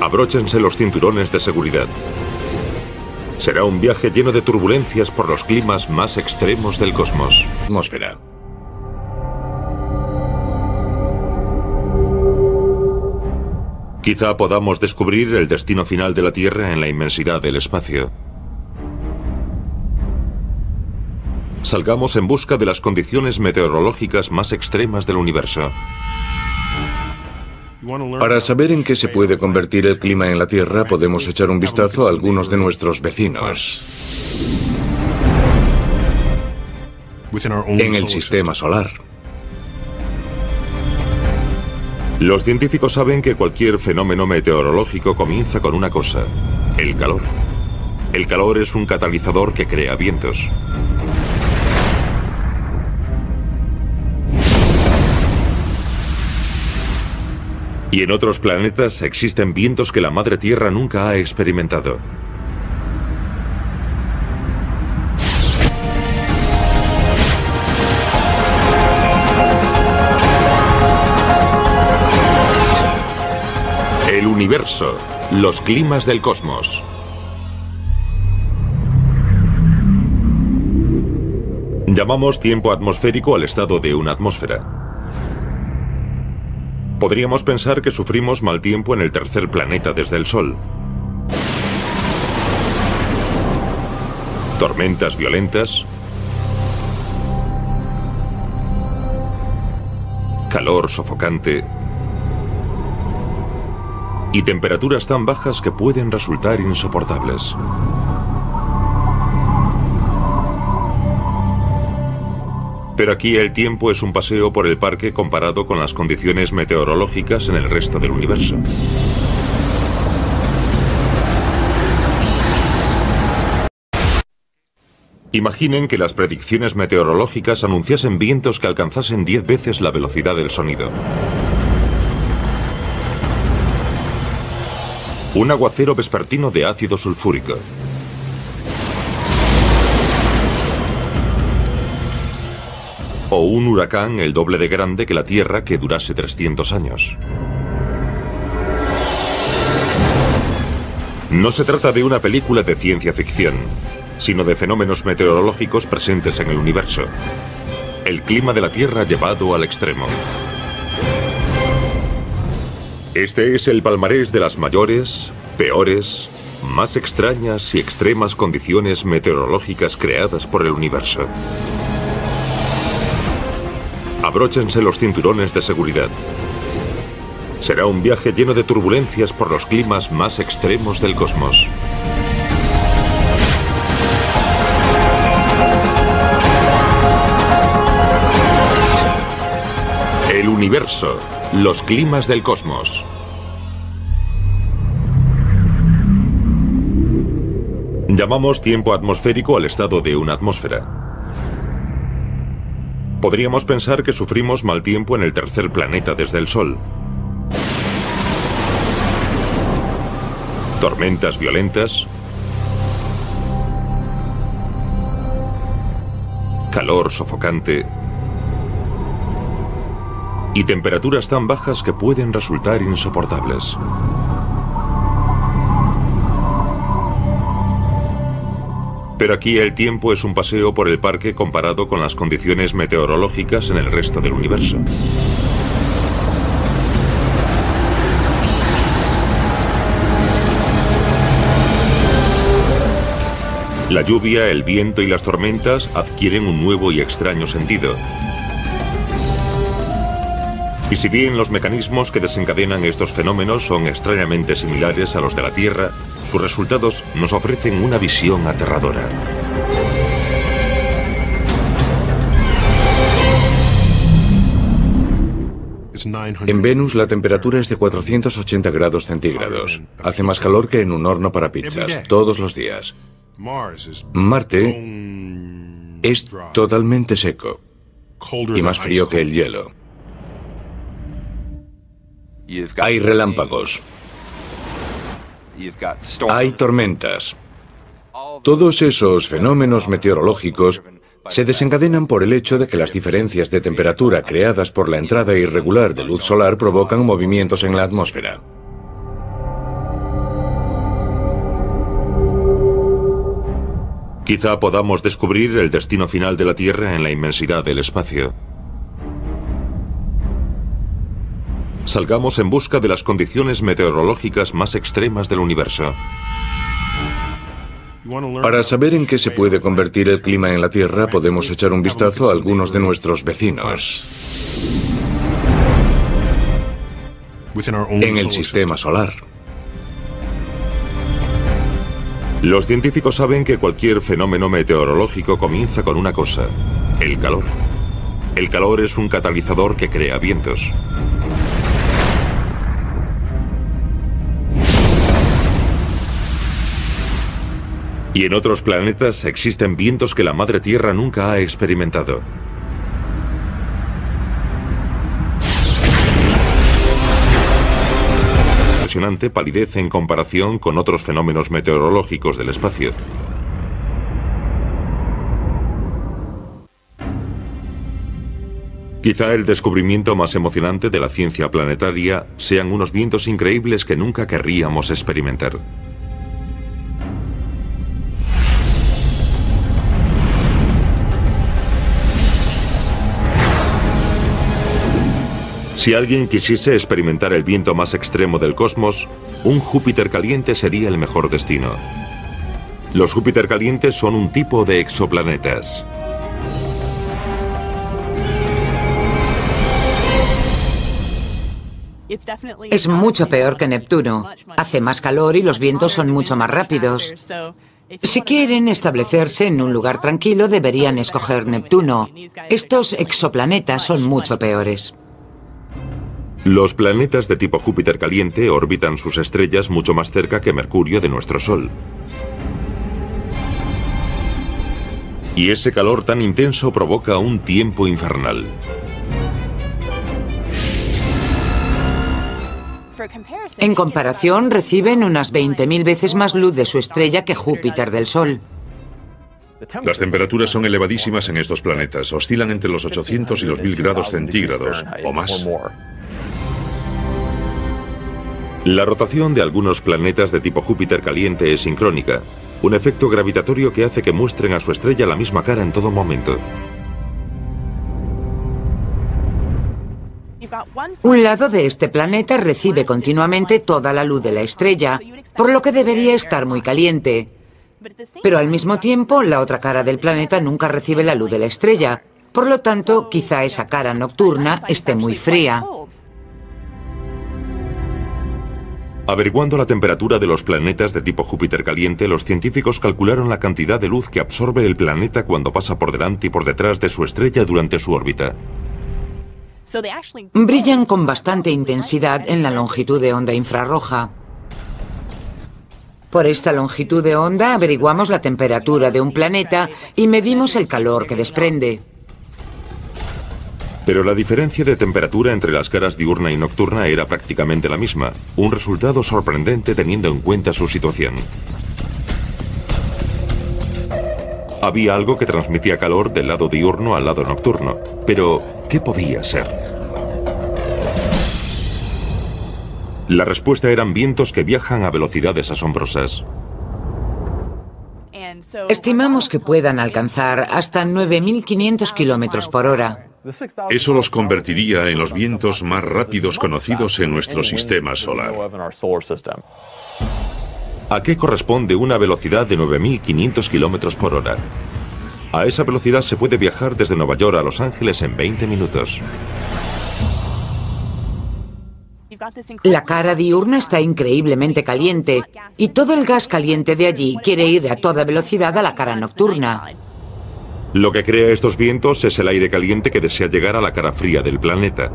Abróchense los cinturones de seguridad. Será un viaje lleno de turbulencias por los climas más extremos del cosmos. Atmósfera. Quizá podamos descubrir el destino final de la Tierra en la inmensidad del espacio. Salgamos en busca de las condiciones meteorológicas más extremas del universo. Para saber en qué se puede convertir el clima en la Tierra, podemos echar un vistazo a algunos de nuestros vecinos. En el sistema solar. Los científicos saben que cualquier fenómeno meteorológico comienza con una cosa: el calor. El calor es un catalizador que crea vientos. Y en otros planetas existen vientos que la Madre Tierra nunca ha experimentado. El universo, los climas del cosmos. Llamamos tiempo atmosférico al estado de una atmósfera. Podríamos pensar que sufrimos mal tiempo en el tercer planeta desde el Sol. Tormentas violentas, calor sofocante y temperaturas tan bajas que pueden resultar insoportables. Pero aquí el tiempo es un paseo por el parque comparado con las condiciones meteorológicas en el resto del universo. Imaginen que las predicciones meteorológicas anunciasen vientos que alcanzasen 10 veces la velocidad del sonido. Un aguacero vespertino de ácido sulfúrico. O un huracán el doble de grande que la Tierra que durase 300 años. No se trata de una película de ciencia ficción, sino de fenómenos meteorológicos presentes en el universo. El clima de la Tierra llevado al extremo. Este es el palmarés de las mayores, peores, más extrañas y extremas condiciones meteorológicas creadas por el universo. Abróchense los cinturones de seguridad. Será un viaje lleno de turbulencias por los climas más extremos del cosmos. El universo, los climas del cosmos. Llamamos tiempo atmosférico al estado de una atmósfera. Podríamos pensar que sufrimos mal tiempo en el tercer planeta desde el Sol. Tormentas violentas, calor sofocante y temperaturas tan bajas que pueden resultar insoportables. Pero aquí el tiempo es un paseo por el parque comparado con las condiciones meteorológicas en el resto del universo. La lluvia, el viento y las tormentas adquieren un nuevo y extraño sentido. Y si bien los mecanismos que desencadenan estos fenómenos son extrañamente similares a los de la Tierra, sus resultados nos ofrecen una visión aterradora. En Venus la temperatura es de 480 grados centígrados. Hace más calor que en un horno para pizzas, todos los días. Marte es totalmente seco y más frío que el hielo. Hay relámpagos. Hay tormentas. Todos esos fenómenos meteorológicos se desencadenan por el hecho de que las diferencias de temperatura creadas por la entrada irregular de luz solar provocan movimientos en la atmósfera. Quizá podamos descubrir el destino final de la Tierra en la inmensidad del espacio. Salgamos en busca de las condiciones meteorológicas más extremas del universo. Para saber en qué se puede convertir el clima en la Tierra, podemos echar un vistazo a algunos de nuestros vecinos en el sistema solar. Los científicos saben que cualquier fenómeno meteorológico comienza con una cosa: el calor. El calor es un catalizador que crea vientos. Y en otros planetas existen vientos que la Madre Tierra nunca ha experimentado. Impresionante palidez en comparación con otros fenómenos meteorológicos del espacio. Quizá el descubrimiento más emocionante de la ciencia planetaria sean unos vientos increíbles que nunca querríamos experimentar. Si alguien quisiese experimentar el viento más extremo del cosmos, un Júpiter caliente sería el mejor destino. Los Júpiter calientes son un tipo de exoplanetas. Es mucho peor que Neptuno. Hace más calor y los vientos son mucho más rápidos. Si quieren establecerse en un lugar tranquilo, deberían escoger Neptuno. Estos exoplanetas son mucho peores. Los planetas de tipo Júpiter caliente orbitan sus estrellas mucho más cerca que Mercurio de nuestro Sol. Y ese calor tan intenso provoca un tiempo infernal. En comparación, reciben unas 20.000 veces más luz de su estrella que Júpiter del Sol. Las temperaturas son elevadísimas en estos planetas. Oscilan entre los 800 y los 1000 grados centígrados o más. La rotación de algunos planetas de tipo Júpiter caliente es sincrónica, un efecto gravitatorio que hace que muestren a su estrella la misma cara en todo momento. Un lado de este planeta recibe continuamente toda la luz de la estrella, por lo que debería estar muy caliente. Pero al mismo tiempo, la otra cara del planeta nunca recibe la luz de la estrella. Por lo tanto, quizá esa cara nocturna esté muy fría. Averiguando la temperatura de los planetas de tipo Júpiter caliente, los científicos calcularon la cantidad de luz que absorbe el planeta cuando pasa por delante y por detrás de su estrella durante su órbita. Brillan con bastante intensidad en la longitud de onda infrarroja. Por esta longitud de onda averiguamos la temperatura de un planeta y medimos el calor que desprende. Pero la diferencia de temperatura entre las caras diurna y nocturna era prácticamente la misma, un resultado sorprendente teniendo en cuenta su situación. Había algo que transmitía calor del lado diurno al lado nocturno, pero ¿qué podía ser? La respuesta eran vientos que viajan a velocidades asombrosas. Estimamos que puedan alcanzar hasta 9.500 kilómetros por hora. Eso los convertiría en los vientos más rápidos conocidos en nuestro sistema solar. ¿A qué corresponde una velocidad de 9.500 kilómetros por hora? A esa velocidad se puede viajar desde Nueva York a Los Ángeles en 20 minutos. La cara diurna está increíblemente caliente y todo el gas caliente de allí quiere ir a toda velocidad a la cara nocturna. Lo que crea estos vientos es el aire caliente que desea llegar a la cara fría del planeta.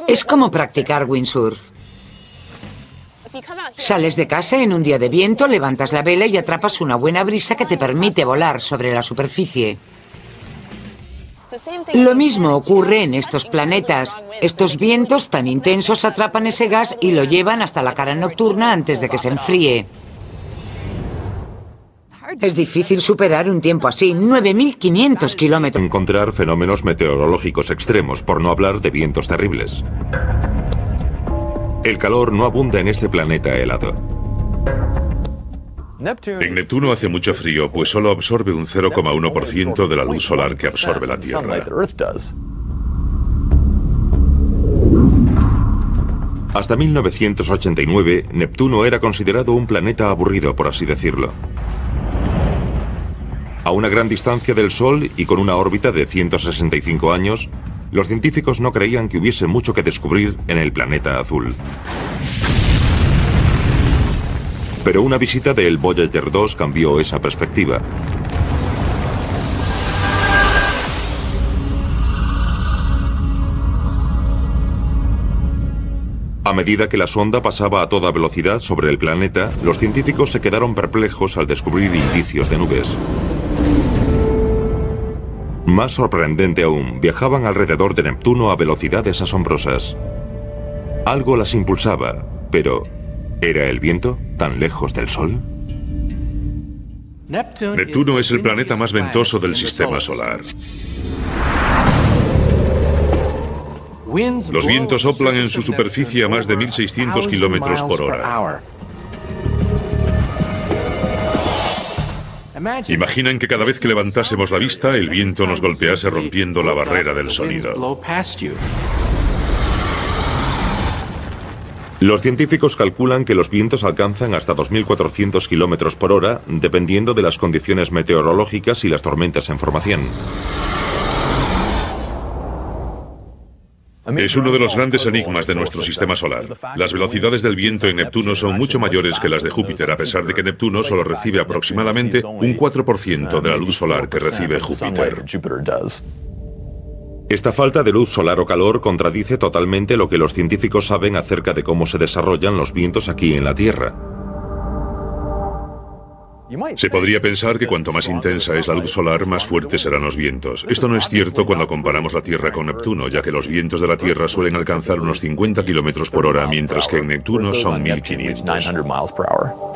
Es como practicar windsurf. Sales de casa en un día de viento, levantas la vela y atrapas una buena brisa que te permite volar sobre la superficie. Lo mismo ocurre en estos planetas. Estos vientos tan intensos atrapan ese gas y lo llevan hasta la cara nocturna antes de que se enfríe. Es difícil superar un tiempo así, 9.500 kilómetros. Encontrar fenómenos meteorológicos extremos, por no hablar de vientos terribles. El calor no abunda en este planeta helado. En Neptuno hace mucho frío, pues solo absorbe un 0,1% de la luz solar que absorbe la Tierra. Hasta 1989, Neptuno era considerado un planeta aburrido, por así decirlo. A una gran distancia del Sol y con una órbita de 165 años, los científicos no creían que hubiese mucho que descubrir en el planeta azul. Pero una visita del Voyager 2 cambió esa perspectiva. A medida que la sonda pasaba a toda velocidad sobre el planeta, los científicos se quedaron perplejos al descubrir indicios de nubes. Más sorprendente aún, viajaban alrededor de Neptuno a velocidades asombrosas. Algo las impulsaba, pero ¿era el viento tan lejos del Sol? Neptuno es el planeta más ventoso del sistema solar. Los vientos soplan en su superficie a más de 1.600 kilómetros por hora. Imaginan que cada vez que levantásemos la vista, el viento nos golpease rompiendo la barrera del sonido. Los científicos calculan que los vientos alcanzan hasta 2.400 kilómetros por hora, dependiendo de las condiciones meteorológicas y las tormentas en formación. Es uno de los grandes enigmas de nuestro sistema solar. Las velocidades del viento en Neptuno son mucho mayores que las de Júpiter, a pesar de que Neptuno solo recibe aproximadamente un 4% de la luz solar que recibe Júpiter. Esta falta de luz solar o calor contradice totalmente lo que los científicos saben acerca de cómo se desarrollan los vientos aquí en la Tierra. Se podría pensar que cuanto más intensa es la luz solar, más fuertes serán los vientos. Esto no es cierto cuando comparamos la Tierra con Neptuno, ya que los vientos de la Tierra suelen alcanzar unos 50 kilómetros por hora, mientras que en Neptuno son 1.500.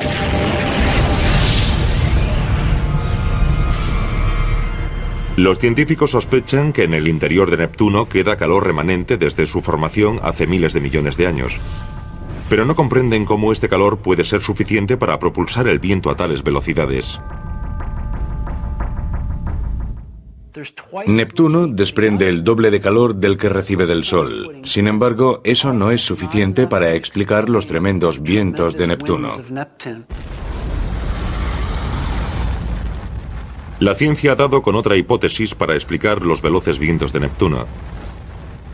Los científicos sospechan que en el interior de Neptuno queda calor remanente desde su formación hace miles de millones de años. Pero no comprenden cómo este calor puede ser suficiente para propulsar el viento a tales velocidades. Neptuno desprende el doble de calor del que recibe del Sol. Sin embargo, eso no es suficiente para explicar los tremendos vientos de Neptuno. La ciencia ha dado con otra hipótesis para explicar los veloces vientos de Neptuno.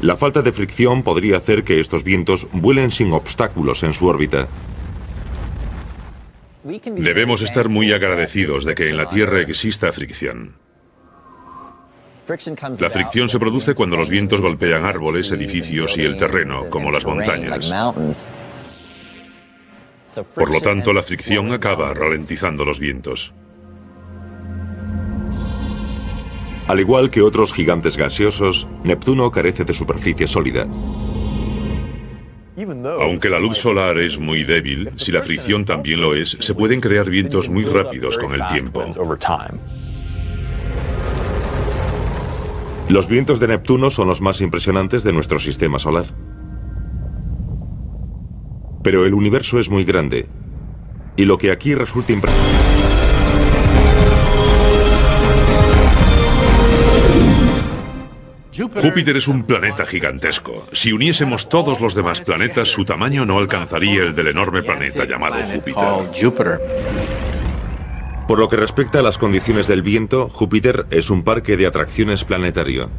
La falta de fricción podría hacer que estos vientos vuelen sin obstáculos en su órbita. Debemos estar muy agradecidos de que en la Tierra exista fricción. La fricción se produce cuando los vientos golpean árboles, edificios y el terreno, como las montañas. Por lo tanto, la fricción acaba ralentizando los vientos. Al igual que otros gigantes gaseosos, Neptuno carece de superficie sólida. Aunque la luz solar es muy débil, si la fricción también lo es, se pueden crear vientos muy rápidos con el tiempo. Los vientos de Neptuno son los más impresionantes de nuestro sistema solar. Pero el universo es muy grande, y lo que aquí resulta impresionante... Júpiter es un planeta gigantesco. Si uniésemos todos los demás planetas, su tamaño no alcanzaría el del enorme planeta llamado Júpiter. Por lo que respecta a las condiciones del viento, Júpiter es un parque de atracciones planetario.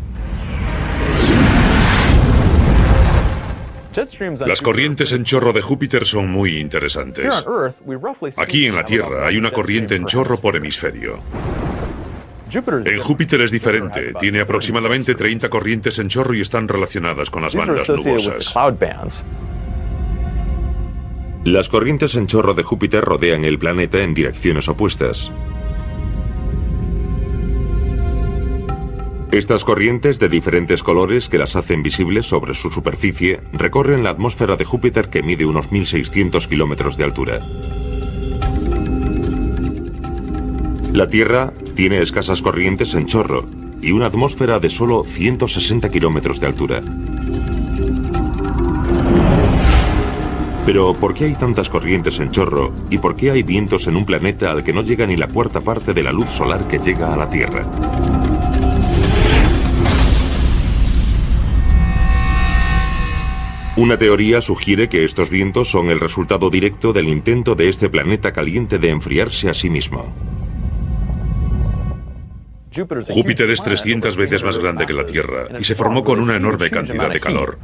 Las corrientes en chorro de Júpiter son muy interesantes. Aquí en la Tierra hay una corriente en chorro por hemisferio. En Júpiter es diferente, tiene aproximadamente 30 corrientes en chorro y están relacionadas con las bandas nubosas. Las corrientes en chorro de Júpiter rodean el planeta en direcciones opuestas. Estas corrientes de diferentes colores que las hacen visibles sobre su superficie recorren la atmósfera de Júpiter, que mide unos 1.600 kilómetros de altura. La Tierra tiene escasas corrientes en chorro y una atmósfera de solo 160 kilómetros de altura. Pero, ¿por qué hay tantas corrientes en chorro y por qué hay vientos en un planeta al que no llega ni la cuarta parte de la luz solar que llega a la Tierra? Una teoría sugiere que estos vientos son el resultado directo del intento de este planeta caliente de enfriarse a sí mismo. Júpiter es 300 veces más grande que la Tierra y se formó con una enorme cantidad de calor.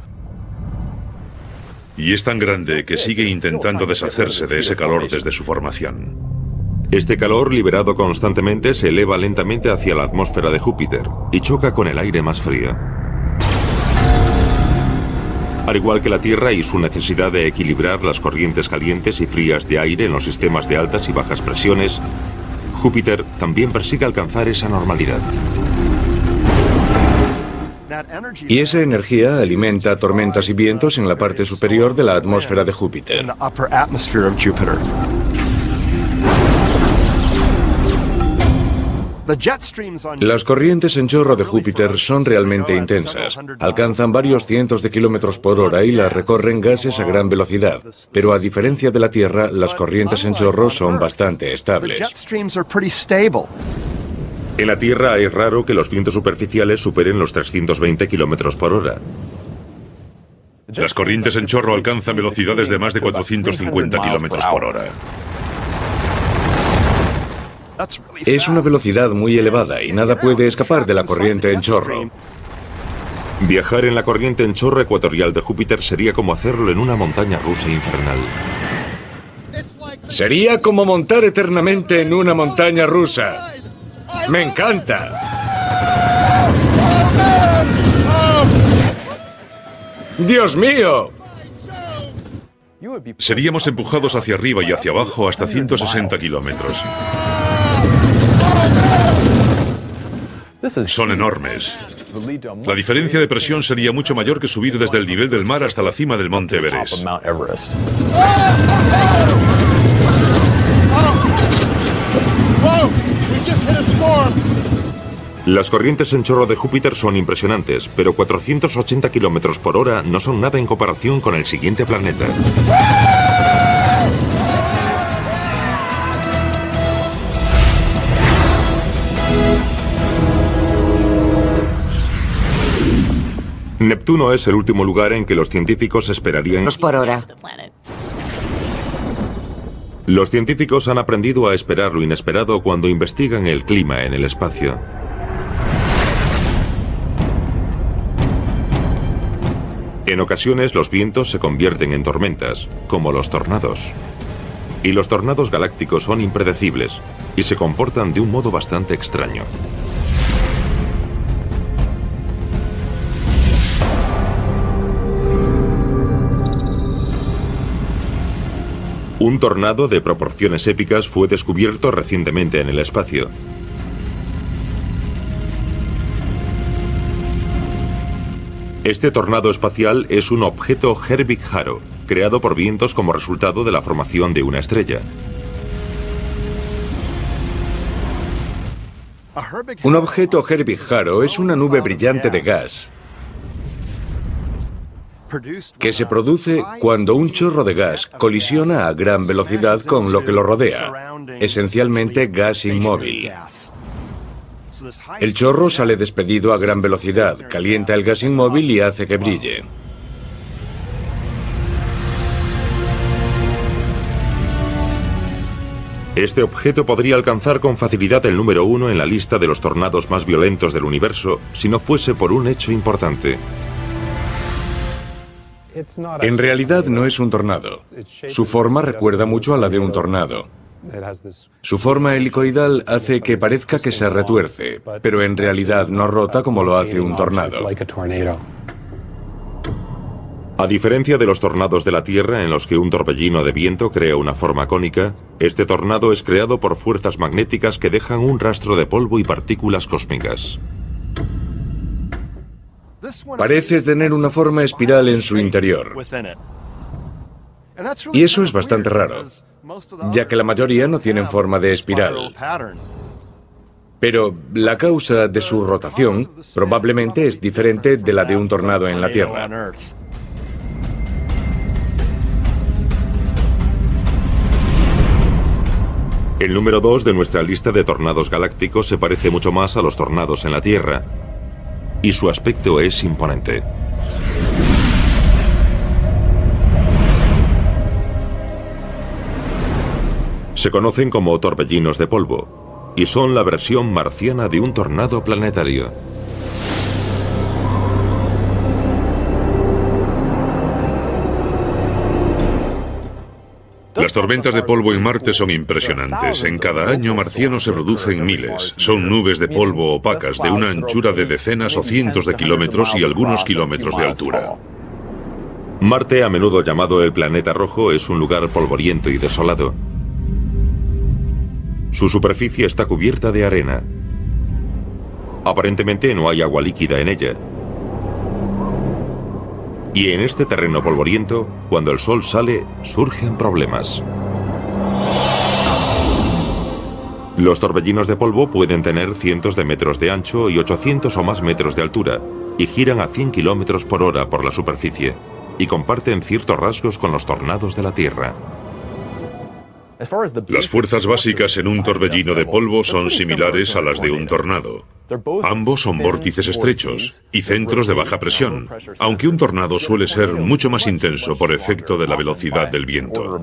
Y es tan grande que sigue intentando deshacerse de ese calor desde su formación. Este calor liberado constantemente se eleva lentamente hacia la atmósfera de Júpiter y choca con el aire más frío. Al igual que la Tierra y su necesidad de equilibrar las corrientes calientes y frías de aire en los sistemas de altas y bajas presiones, Júpiter también persigue alcanzar esa normalidad. Y esa energía alimenta tormentas y vientos en la parte superior de la atmósfera de Júpiter. Las corrientes en chorro de Júpiter son realmente intensas. Alcanzan varios cientos de kilómetros por hora y las recorren gases a gran velocidad. Pero a diferencia de la Tierra, las corrientes en chorro son bastante estables. En la Tierra es raro que los vientos superficiales superen los 320 kilómetros por hora. Las corrientes en chorro alcanzan velocidades de más de 450 kilómetros por hora. Es una velocidad muy elevada y nada puede escapar de la corriente en chorro. Viajar en la corriente en chorro ecuatorial de Júpiter sería como hacerlo en una montaña rusa infernal. Sería como montar eternamente en una montaña rusa. ¡Me encanta! ¡Dios mío! Seríamos empujados hacia arriba y hacia abajo hasta 160 kilómetros. Son enormes. La diferencia de presión sería mucho mayor que subir desde el nivel del mar hasta la cima del monte Everest. Las corrientes en chorro de Júpiter son impresionantes, pero 480 kilómetros por hora no son nada en comparación con el siguiente planeta. Neptuno es el último lugar en que los científicos esperarían. Por hora. Los científicos han aprendido a esperar lo inesperado cuando investigan el clima en el espacio. En ocasiones los vientos se convierten en tormentas, como los tornados. Y los tornados galácticos son impredecibles y se comportan de un modo bastante extraño. Un tornado de proporciones épicas fue descubierto recientemente en el espacio. Este tornado espacial es un objeto Herbig-Haro, creado por vientos como resultado de la formación de una estrella. Un objeto Herbig-Haro es una nube brillante de gas que se produce cuando un chorro de gas colisiona a gran velocidad con lo que lo rodea, esencialmente gas inmóvil. El chorro sale despedido a gran velocidad, calienta el gas inmóvil y hace que brille. Este objeto podría alcanzar con facilidad el número 1 en la lista de los tornados más violentos del universo si no fuese por un hecho importante. En realidad no es un tornado. Su forma recuerda mucho a la de un tornado. Su forma helicoidal hace que parezca que se retuerce, pero en realidad no rota como lo hace un tornado. A diferencia de los tornados de la Tierra en los que un torbellino de viento crea una forma cónica, este tornado es creado por fuerzas magnéticas que dejan un rastro de polvo y partículas cósmicas. Parece tener una forma espiral en su interior. Y eso es bastante raro, ya que la mayoría no tienen forma de espiral. Pero la causa de su rotación probablemente es diferente de la de un tornado en la Tierra. El número 2 de nuestra lista de tornados galácticos se parece mucho más a los tornados en la Tierra, y su aspecto es imponente. Se conocen como torbellinos de polvo, y son la versión marciana de un tornado planetario. Las tormentas de polvo en Marte son impresionantes. En cada año marciano se producen miles. Son nubes de polvo opacas de una anchura de decenas o cientos de kilómetros y algunos kilómetros de altura. Marte, a menudo llamado el planeta rojo, es un lugar polvoriento y desolado. Su superficie está cubierta de arena. Aparentemente no hay agua líquida en ella. Y en este terreno polvoriento, cuando el sol sale, surgen problemas. Los torbellinos de polvo pueden tener cientos de metros de ancho y 800 o más metros de altura, y giran a 100 kilómetros por hora por la superficie, y comparten ciertos rasgos con los tornados de la Tierra. Las fuerzas básicas en un torbellino de polvo son similares a las de un tornado. Ambos son vórtices estrechos y centros de baja presión, aunque un tornado suele ser mucho más intenso por efecto de la velocidad del viento.